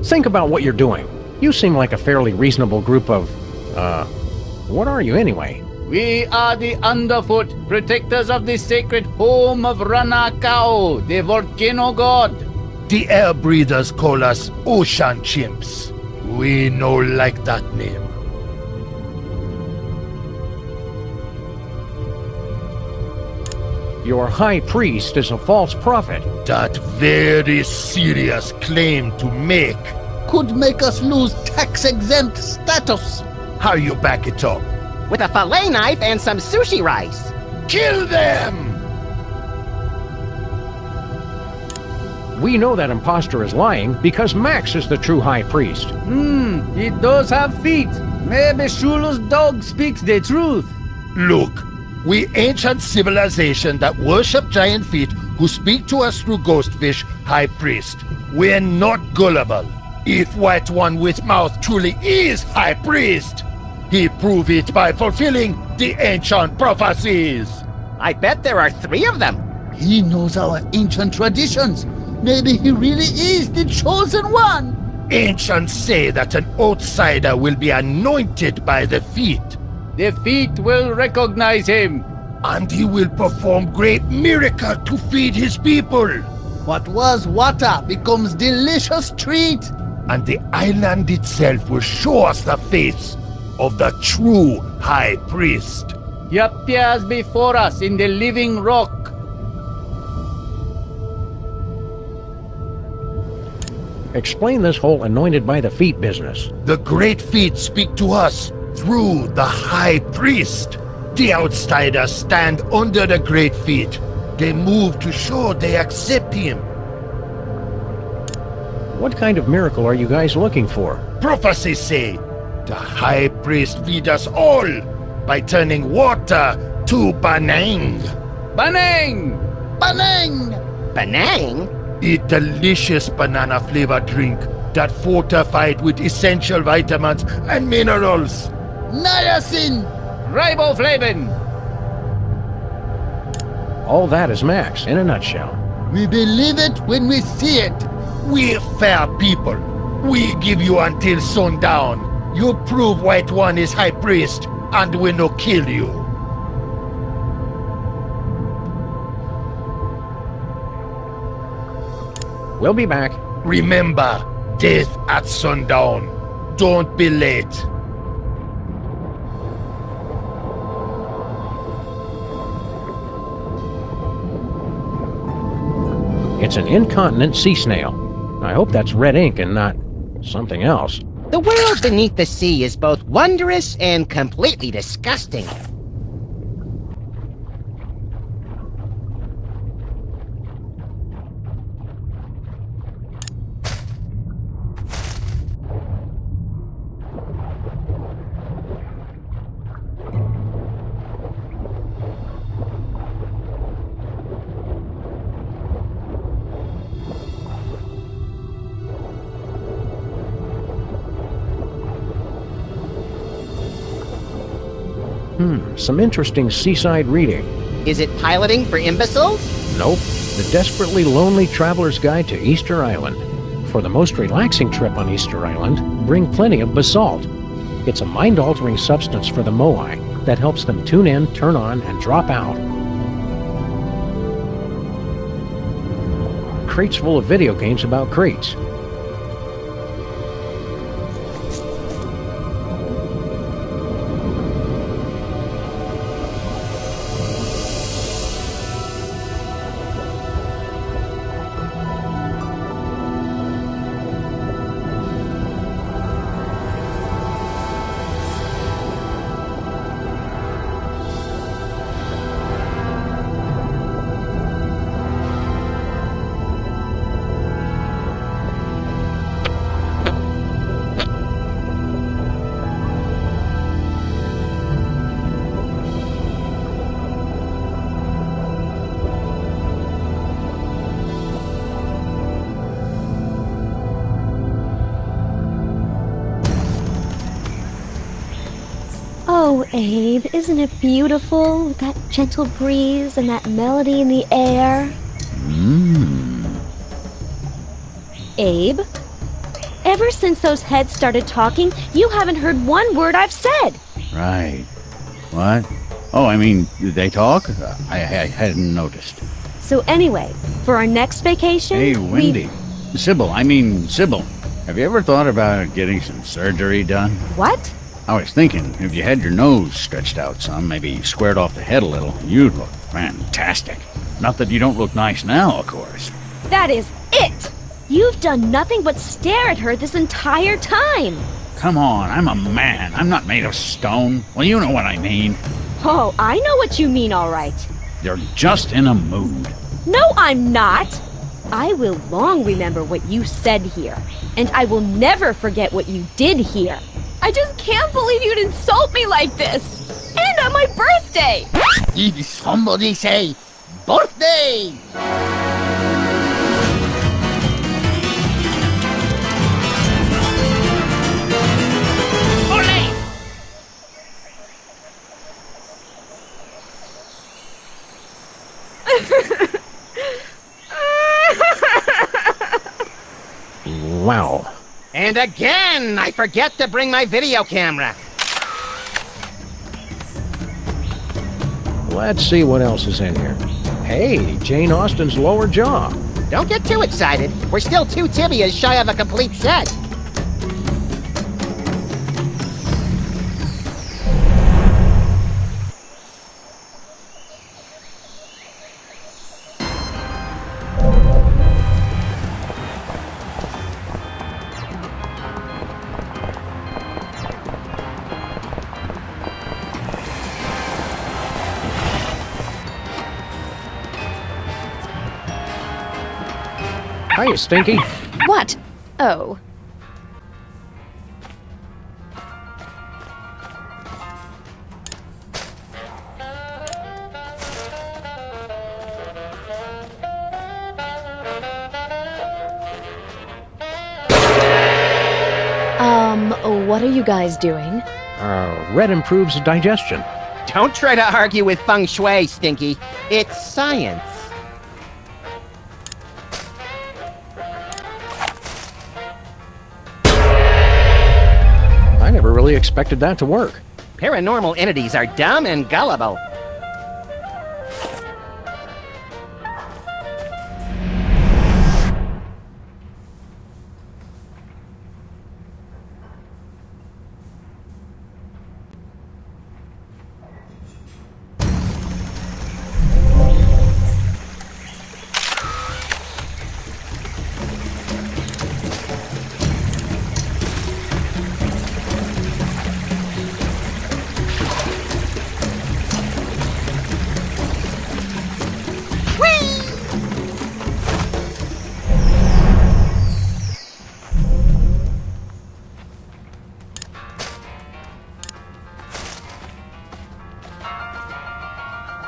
Think about what you're doing. You seem like a fairly reasonable group of... what are you anyway? We are the Underfoot, protectors of the sacred home of Ranakao, the volcano god. The air breathers call us ocean chimps. We no like that name. Your high priest is a false prophet. That very serious claim to make could make us lose tax-exempt status. How you back it up? With a fillet knife and some sushi rice. Kill them! We know that imposter is lying because Max is the true high priest. He does have feet. Maybe Shula's dog speaks the truth. Look, we ancient civilization that worship giant feet who speak to us through ghostfish, high priest. We're not gullible. If White One with Mouth truly is high priest, he proved it by fulfilling the ancient prophecies. I bet there are 3 of them. He knows our ancient traditions. Maybe he really is the chosen one. Ancients say that an outsider will be anointed by the feet. The feet will recognize him. And he will perform great miracle to feed his people. What was water becomes delicious treat. And the island itself will show us the face of the true high priest. He appears before us in the living rock. Explain this whole anointed by the feet business. The great feet speak to us through the high priest. The outsiders stand under the great feet. They move to show they accept him. What kind of miracle are you guys looking for? Prophecies say the high priest feed us all by turning water to Banang. Banang! Banang! Banang? A delicious banana-flavored drink that fortified with essential vitamins and minerals. Niacin! Riboflavin! All that is Max, in a nutshell. We believe it when we see it. We're fair people. We give you until sundown. You prove White One is high priest, and we no kill you. We'll be back. Remember, death at sundown. Don't be late. It's an incontinent sea snail. I hope that's red ink and not something else. The world beneath the sea is both wondrous and completely disgusting. Some interesting seaside reading. Is it piloting for imbeciles? Nope. The Desperately Lonely Traveler's Guide to Easter Island. For the most relaxing trip on Easter Island, bring plenty of basalt. It's a mind-altering substance for the Moai that helps them tune in, turn on, and drop out. Crates full of video games about crates. Oh, Abe, isn't it beautiful? That gentle breeze and that melody in the air. Abe? Ever since those heads started talking, you haven't heard one word I've said. Right. What? Oh, I mean, they talk? I hadn't noticed. So anyway, for our next vacation... Hey, Wendy. Sybil, have you ever thought about getting some surgery done? What? I was thinking, if you had your nose stretched out some, maybe squared off the head a little, you'd look fantastic. Not that you don't look nice now, of course. That is it! You've done nothing but stare at her this entire time! Come on, I'm a man. I'm not made of stone. Well, you know what I mean. Oh, I know what you mean, all right. You're just in a mood. No, I'm not! I will long remember what you said here, and I will never forget what you did here. I just can't believe you'd insult me like this! And on my birthday! Did somebody say birthday? Wow. And again, I forget to bring my video camera. Let's see what else is in here. Hey, Jane Austen's lower jaw. Don't get too excited. We're still 2 tibias shy of a complete set. Hiya, Stinky. What? Oh. What are you guys doing? Red improves digestion. Don't try to argue with feng shui, Stinky. It's science. I never really expected that to work. Paranormal entities are dumb and gullible.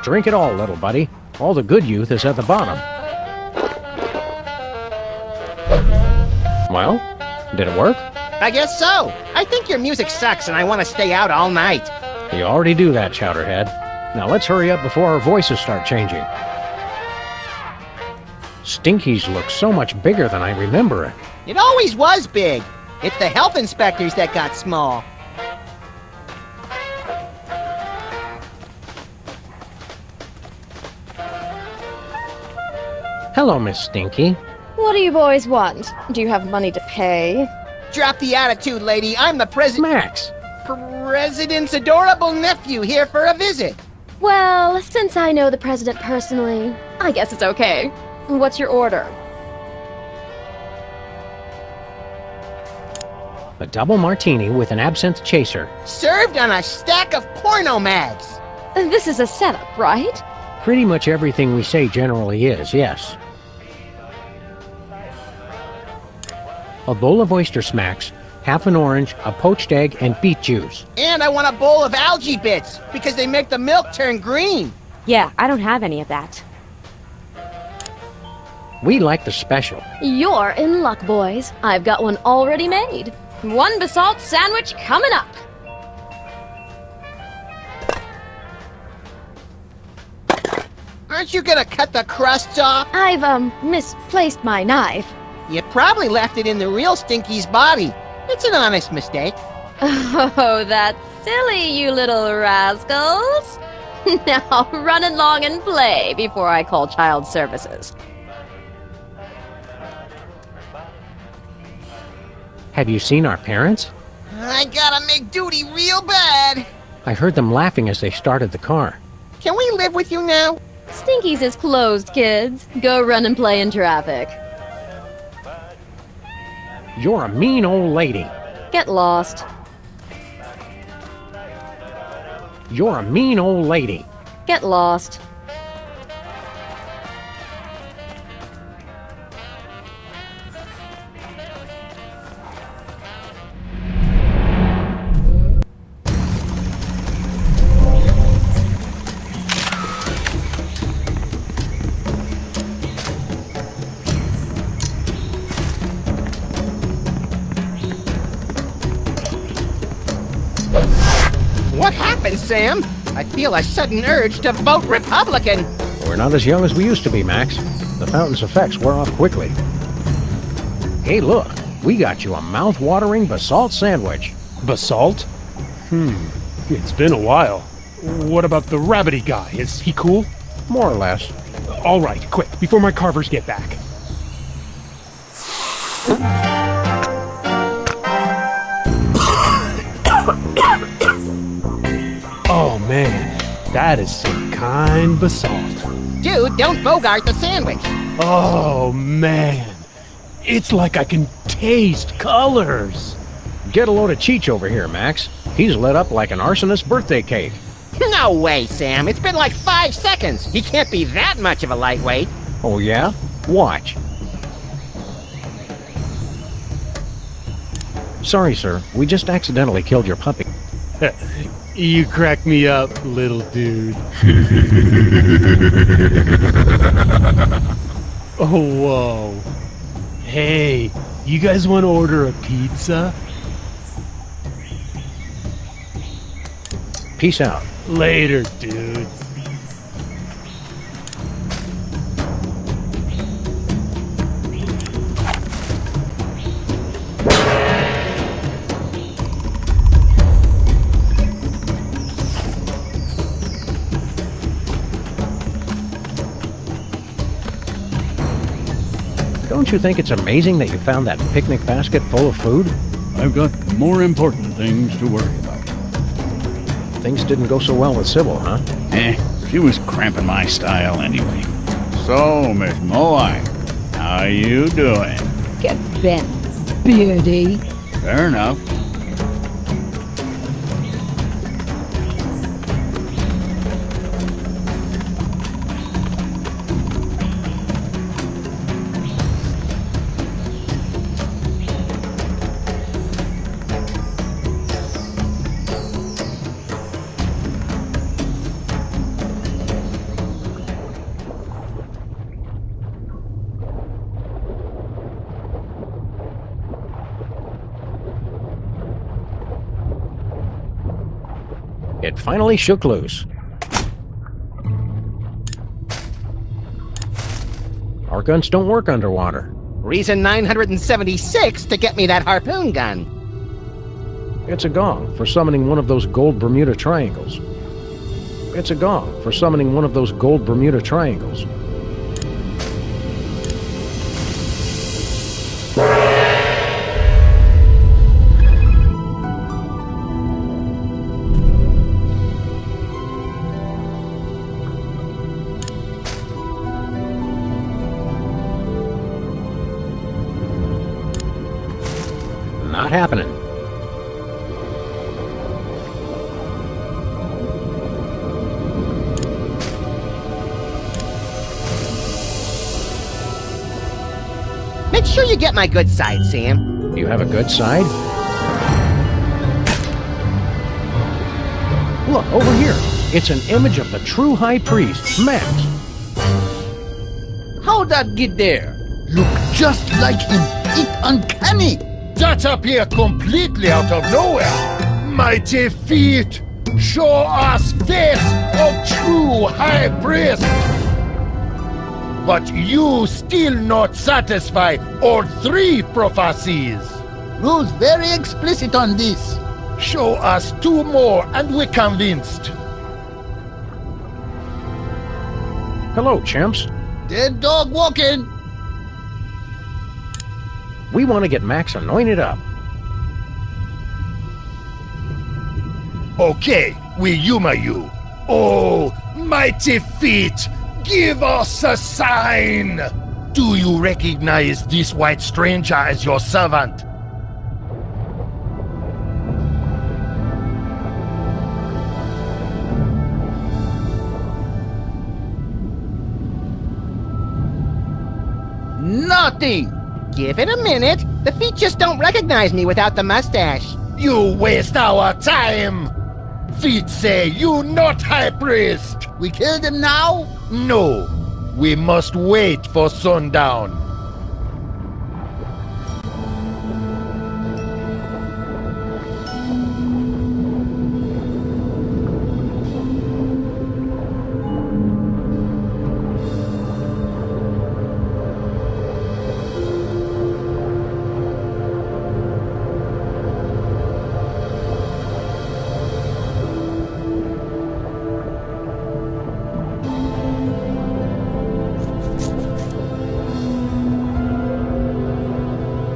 Drink it all, little buddy. All the good youth is at the bottom. Well, did it work? I guess so. I think your music sucks and I want to stay out all night. You already do that, Chowderhead. Now let's hurry up before our voices start changing. Stinky's looks so much bigger than I remember it. It always was big. It's the health inspectors that got small. Hello, Miss Stinky. What do you boys want? Do you have money to pay? Drop the attitude, lady. I'm the president. Max. President's adorable nephew here for a visit. Well, since I know the president personally, I guess it's okay. What's your order? A double martini with an absinthe chaser. Served on a stack of porno mags. This is a setup, right? Pretty much everything we say generally is, yes. A bowl of oyster smacks, half an orange, a poached egg, and beet juice. And I want a bowl of algae bits, because they make the milk turn green. Yeah, I don't have any of that. We like the special. You're in luck, boys. I've got one already made. One basalt sandwich coming up. Aren't you gonna cut the crusts off? I've, misplaced my knife. You probably left it in the real Stinky's body. It's an honest mistake. Oh, that's silly, you little rascals. Now, run along and play before I call child services. Have you seen our parents? I gotta make duty real bad. I heard them laughing as they started the car. Can we live with you now? Stinky's is closed, kids. Go run and play in traffic. You're a mean old lady. Get lost. You're a mean old lady. Get lost. What happened, Sam? I feel a sudden urge to vote Republican. We're not as young as we used to be, Max. The fountain's effects wear off quickly. Hey, look. We got you a mouth-watering basalt sandwich. Basalt? It's been a while. What about the rabbity guy? Is he cool? More or less. All right, quick, before my carvers get back. Oh man, that is some kind basalt. Dude, don't bogart the sandwich. Oh man, it's like I can taste colors. Get a load of Cheech over here, Max. He's lit up like an arsonist's birthday cake. No way, Sam. It's been like 5 seconds. He can't be that much of a lightweight. Oh yeah? Watch. Sorry, sir. We just accidentally killed your puppy. You crack me up, little dude. Oh, whoa. Hey, you guys want to order a pizza? Peace out. Later, dudes. Don't you think it's amazing that you found that picnic basket full of food? I've got more important things to worry about. Things didn't go so well with Sybil, huh? She was cramping my style anyway. So, Miss Moai, how you doing? Get bent, Beardy. Fair enough. It finally shook loose. Our guns don't work underwater. Reason 976 to get me that harpoon gun. It's a gong for summoning one of those gold Bermuda triangles. It's a gong for summoning one of those gold Bermuda triangles. Not happening. Make sure you get my good side, Sam. You have a good side? Look, over here. It's an image of the true high priest, Max. How'd that get there? Look just like him. It's uncanny. That appeared completely out of nowhere. Mighty feat. Show us face of true high priest. But you still not satisfy all 3 prophecies. Rules very explicit on this. Show us 2 more and we're convinced. Hello, chimps. Dead dog walking. We want to get Max anointed up. Okay, we humor you. Oh, mighty feet, give us a sign! Do you recognize this white stranger as your servant? Nothing! Give it a minute. The feet just don't recognize me without the mustache. You waste our time! Feet say you not high priest! We killed him now? No, we must wait for sundown.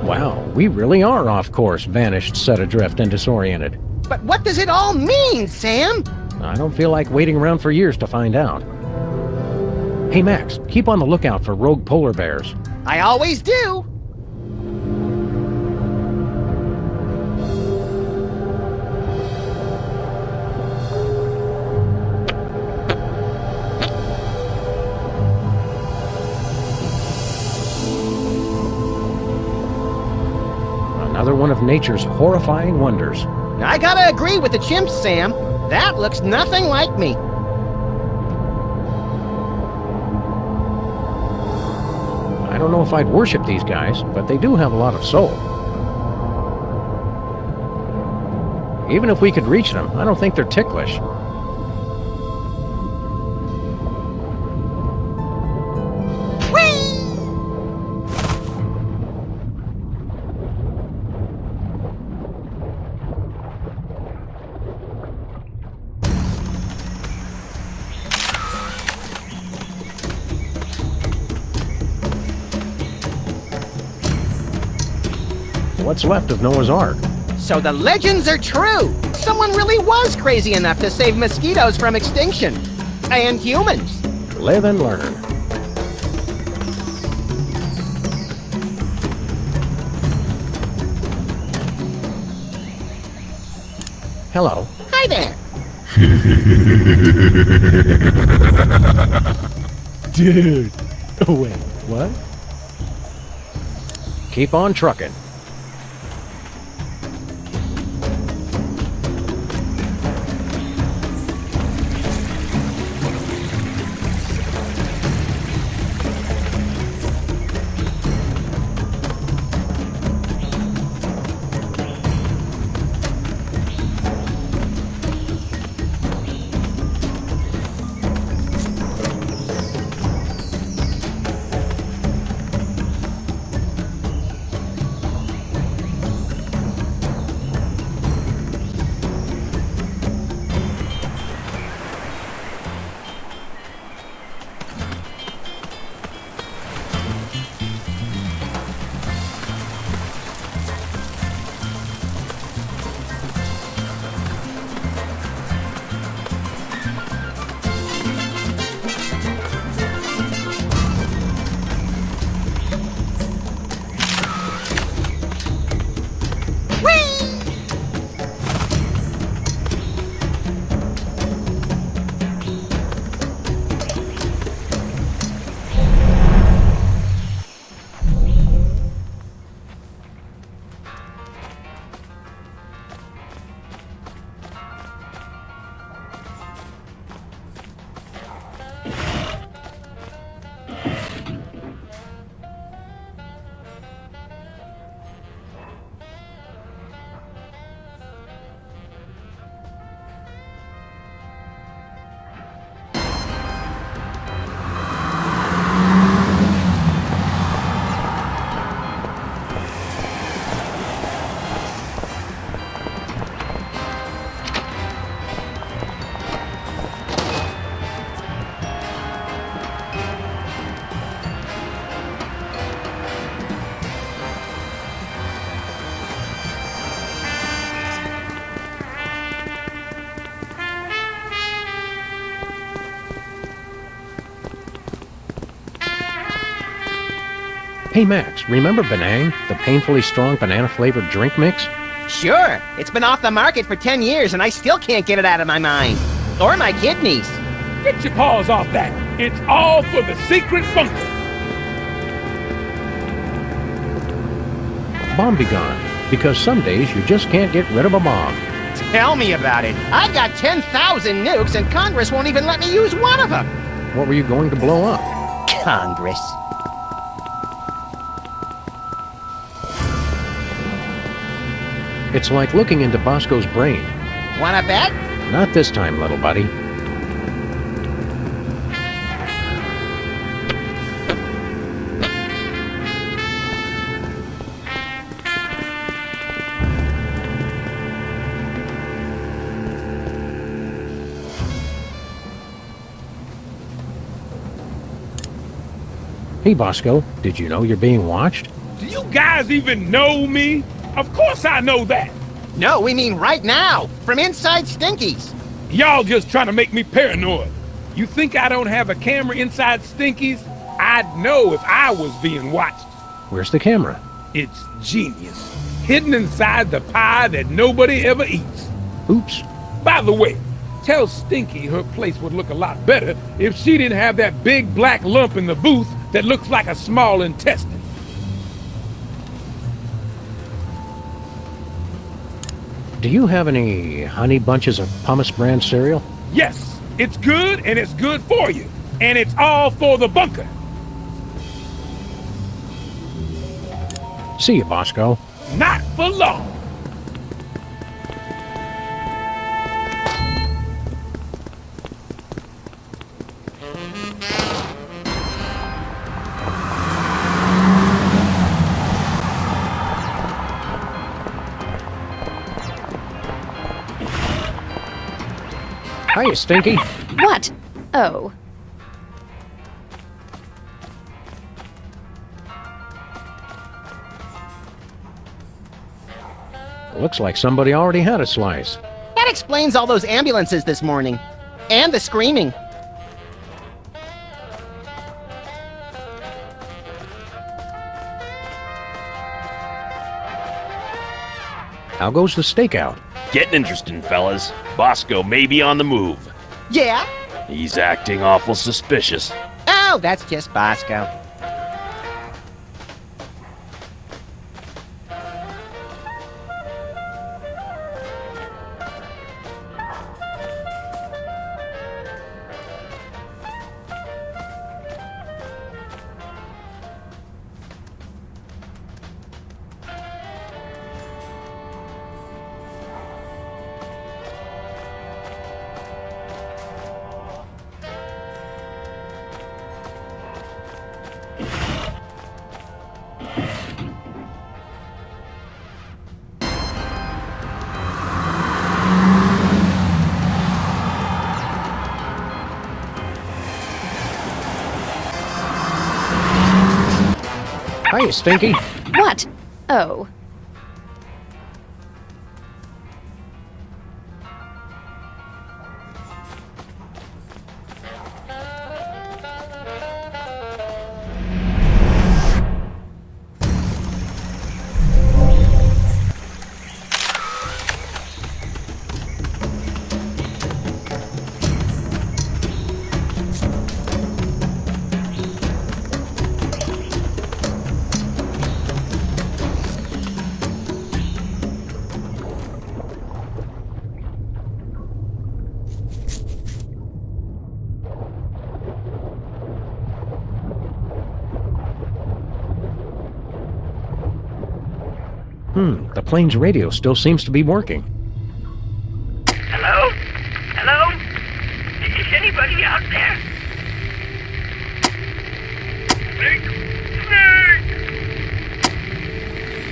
Wow, we really are off course, vanished, set adrift, and disoriented. But what does it all mean, Sam? I don't feel like waiting around for years to find out. Hey, Max, keep on the lookout for rogue polar bears. I always do. Another one of nature's horrifying wonders. I gotta agree with the chimps, Sam. That looks nothing like me. I don't know if I'd worship these guys, but they do have a lot of soul. Even if we could reach them, I don't think they're ticklish. What's left of Noah's Ark? So the legends are true. Someone really was crazy enough to save mosquitoes from extinction. And humans. Live and learn. Hello. Hi there. Dude. Oh, wait, what? Keep on trucking. Hey Max, remember Benang, the painfully strong banana-flavored drink mix? Sure. It's been off the market for 10 years and I still can't get it out of my mind. Or my kidneys. Get your paws off that. It's all for the secret bunker. Bomb be gone, because some days you just can't get rid of a bomb. Tell me about it. I've got 10,000 nukes and Congress won't even let me use one of them. What were you going to blow up? Congress. It's like looking into Bosco's brain. Wanna bet? Not this time, little buddy. Hey, Bosco, did you know you're being watched? Do you guys even know me? Of course I know that. No, we mean right now, from inside Stinky's. Y'all just trying to make me paranoid. You think I don't have a camera inside Stinky's? I'd know if I was being watched. Where's the camera? It's genius. Hidden inside the pie that nobody ever eats. Oops. By the way, tell Stinky her place would look a lot better if she didn't have that big black lump in the booth that looks like a small intestine. Do you have any honey bunches of pumice brand cereal? Yes, it's good and it's good for you. And it's all for the bunker. See you, Bosco. Not for long. Hiya, Stinky. What? Oh. Looks like somebody already had a slice. That explains all those ambulances this morning. And the screaming. How goes the stakeout? Getting interesting, fellas. Bosco may be on the move. Yeah? He's acting awful suspicious. Oh, that's just Bosco. Hiya, Stinky. What? Oh. The plane's radio still seems to be working. Hello? Hello? Is anybody out there? Snake! Snake!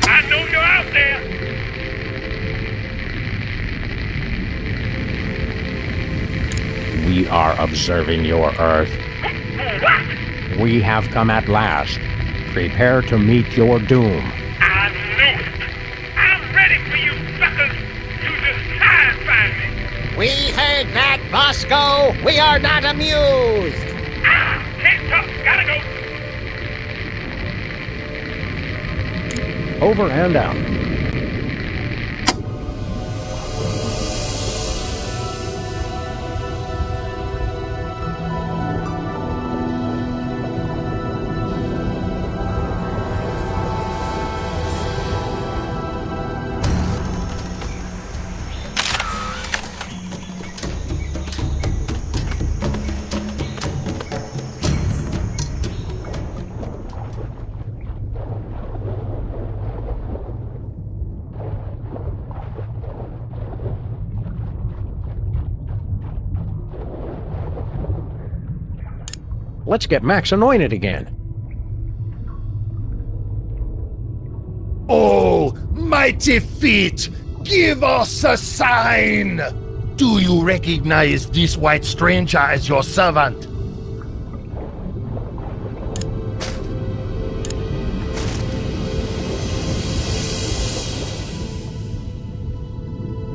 I know you're out there! We are observing your Earth. What? We have come at last. Prepare to meet your doom. I knew it! I'm ready for you suckers to just try and find me! We heard that, Bosco! We are not amused! Can't talk, gotta go! over and out. Let's get Max anointed again. Oh, mighty feet, give us a sign! Do you recognize this white stranger as your servant?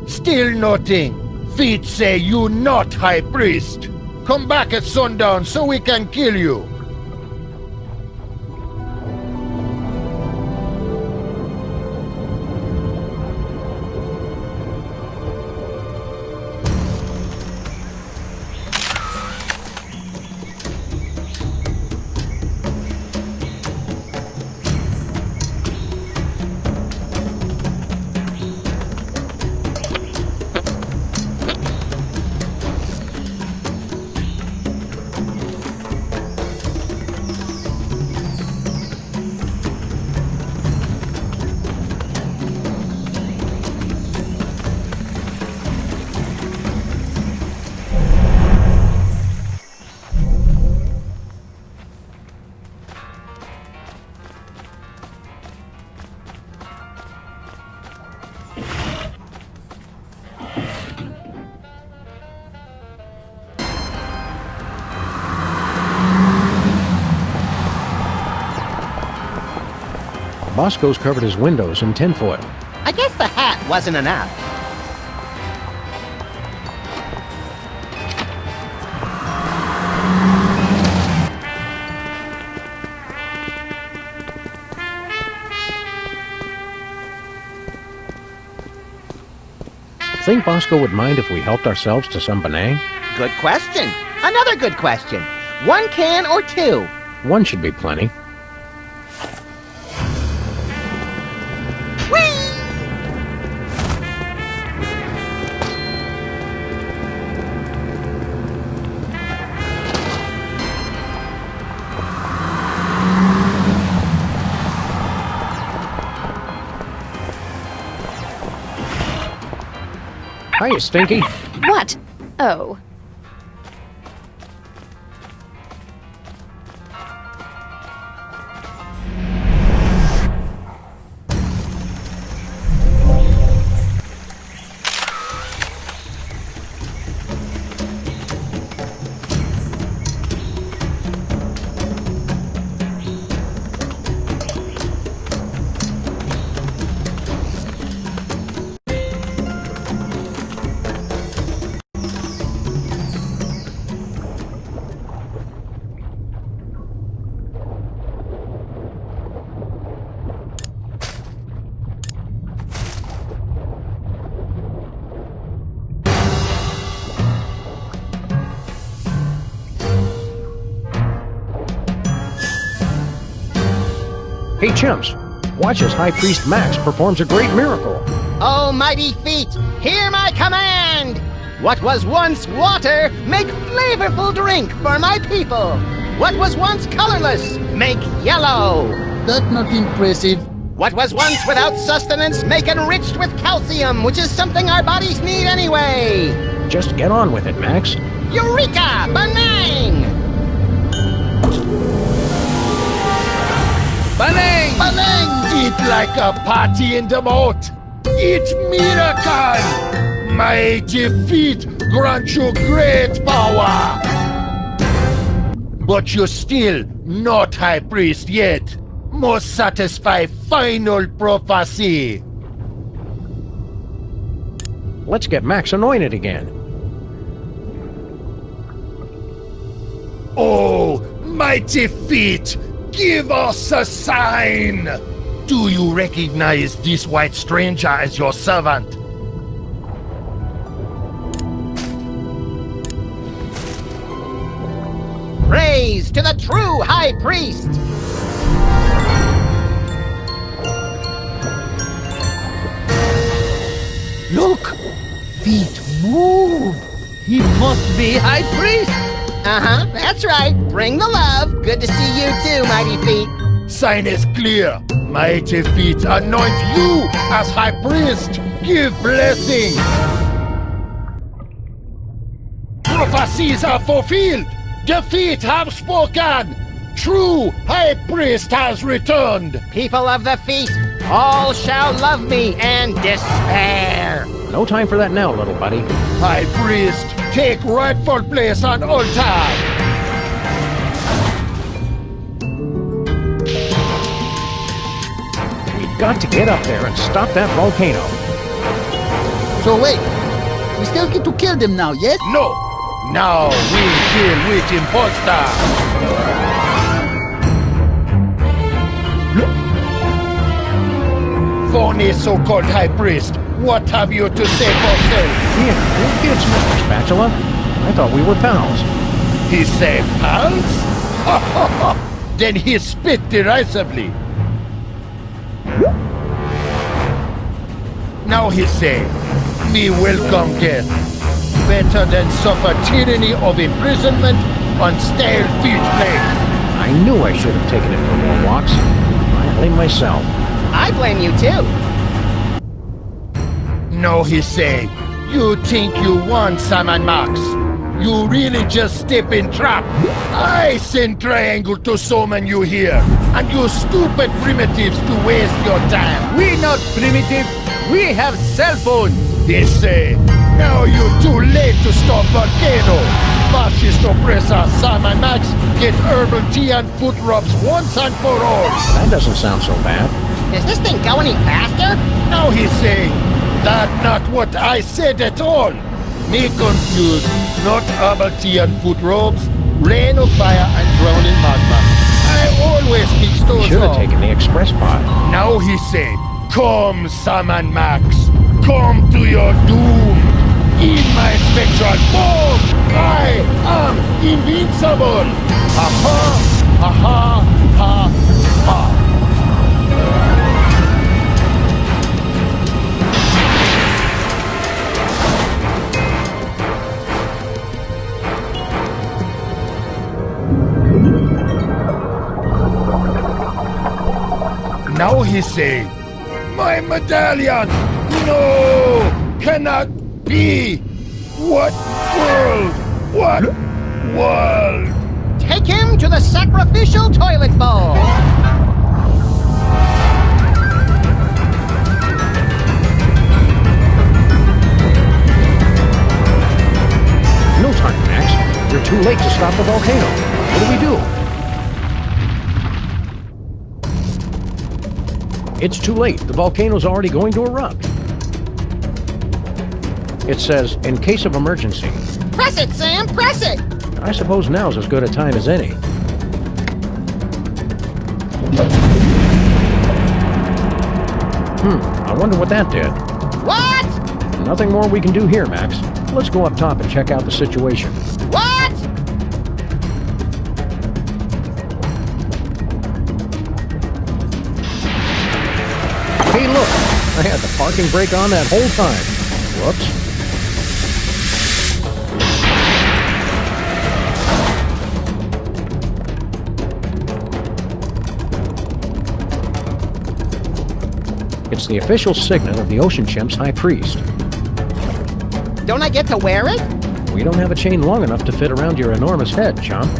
Still nothing. Feet say you not high priest. Come back at sundown so we can kill you. Bosco's covered his windows in tinfoil. I guess the hat wasn't enough. Think Bosco would mind if we helped ourselves to some Benang? Good question. Another good question. 1 can or 2? 1 should be plenty. Hiya, Stinky. What? Oh. Hey, chimps, watch as High Priest Max performs a great miracle. Oh, mighty feet, hear my command! What was once water, make flavorful drink for my people. What was once colorless, make yellow. That's not impressive. What was once without sustenance, make enriched with calcium, which is something our bodies need anyway. Just get on with it, Max. Eureka! Benang! Benang! Benang! Eat like a party in the moat! Eat miracle! Mighty feet grant you great power! But you're still not high priest yet. Must satisfy final prophecy. Let's get Max anointed again. Oh, mighty feet! Give us a sign! Do you recognize this white stranger as your servant? Praise to the true High Priest! Look! Feet move! He must be High Priest! Uh-huh, that's right. Bring the love. Good to see you too, Mighty Feet. Sign is clear. Mighty Feet anoint you as High Priest. Give blessing. Prophecies are fulfilled. The Feet have spoken. True High Priest has returned. People of the Feet, all shall love me and despair. No time for that now, little buddy. High Priest, take rightful place on altar. We've got to get up there and stop that volcano. So wait, we still get to kill them now, yes? No. Now we deal with imposter. Phony so-called High Priest, what have you to say for self? Yeah, it's Mr. Spatula. I thought we were pals. He said pals? Then he spit derisively. Now he say, me welcome guest. Better than suffer tyranny of imprisonment on stale fish plate. I knew I should have taken it for more walks. I blame myself. I blame you too. No, he say, you think you won, Sam and Max. You really just step in trap. I send Triangle to summon you here, and you stupid primitives to waste your time. We not primitive, we have cell phone. They say, now you too late to stop volcano. Fascist oppressor Sam and Max get herbal tea and foot rubs once and for all. That doesn't sound so bad. Does this thing go any faster? Now he's saying, that's not what I said at all. Me confused, not herbal tea and foot robes, rain of fire and drowning magma. I always mix those Should have up. taken the express pod. Now he say, come Sam and Max, come to your doom. In my spectral form, I am invincible. Ha ha, ha ha, ha ha. Now he say, my medallion! No! Cannot be! What world? What world? Take him to the sacrificial toilet bowl! No time, Max. You're too late to stop the volcano. What do we do? It's too late. The volcano's already going to erupt. It says, in case of emergency. Press it, Sam! Press it! I suppose now's as good a time as any. I wonder what that did. What? Nothing more we can do here, Max. Let's go up top and check out the situation. What? Hey, look! I had the parking brake on that whole time. Whoops. It's the official signet of the Ocean Chimp's High Priest. Don't I get to wear it? We don't have a chain long enough to fit around your enormous head, chump.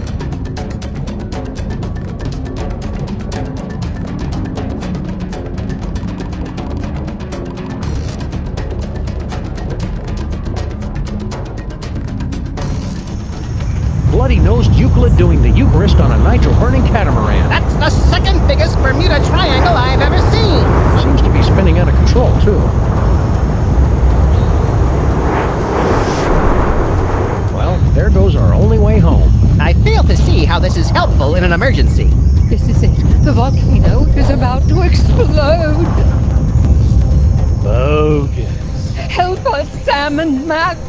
Bloody-nosed Euclid doing the Eucharist on a nitro-burning catamaran. That's the second biggest Bermuda Triangle I've ever seen! Seems to be spinning out of control, too. Well, there goes our only way home. I fail to see how this is helpful in an emergency. This is it. The volcano is is about to explode. Bogus. Help us, Sam and Max.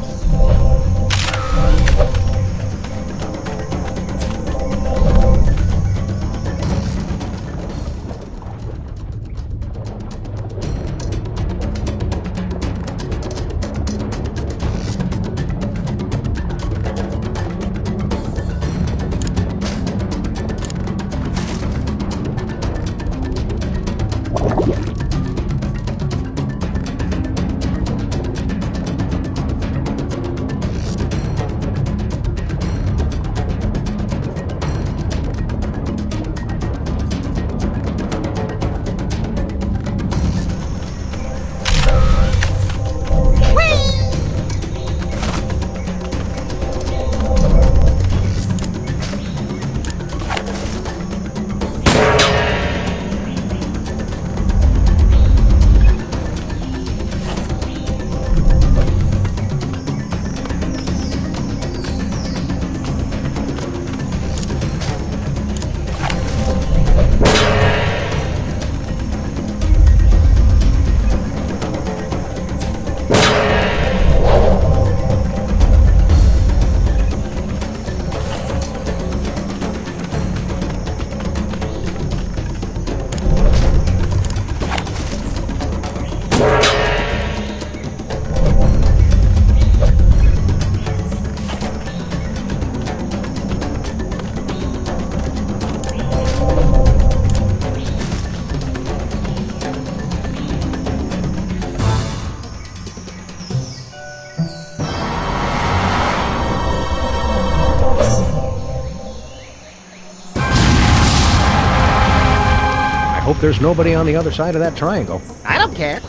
Hope there's nobody on the other side of that triangle. I don't care.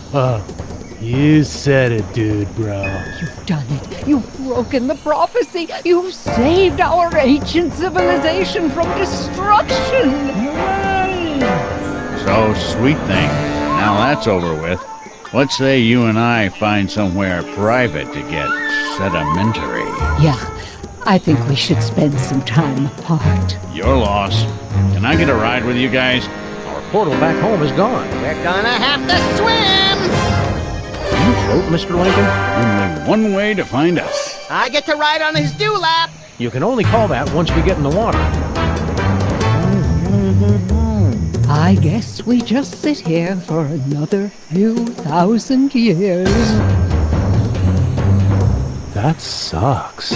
You said it, dude, bro. You've done it. You've broken the prophecy. You've saved our ancient civilization from destruction. So, sweet thing. Now that's over with. Let's say you and I find somewhere private to get sedimentary. Yeah, I think we should spend some time apart. Your loss. Can I get a ride with you guys? Our portal back home is gone. We're gonna have to swim! Can you float, Mr. Lincoln? Only one way to find out. I get to ride on his dewlap! You can only call that once we get in the water. I guess we just sit here for another few thousand years. That sucks.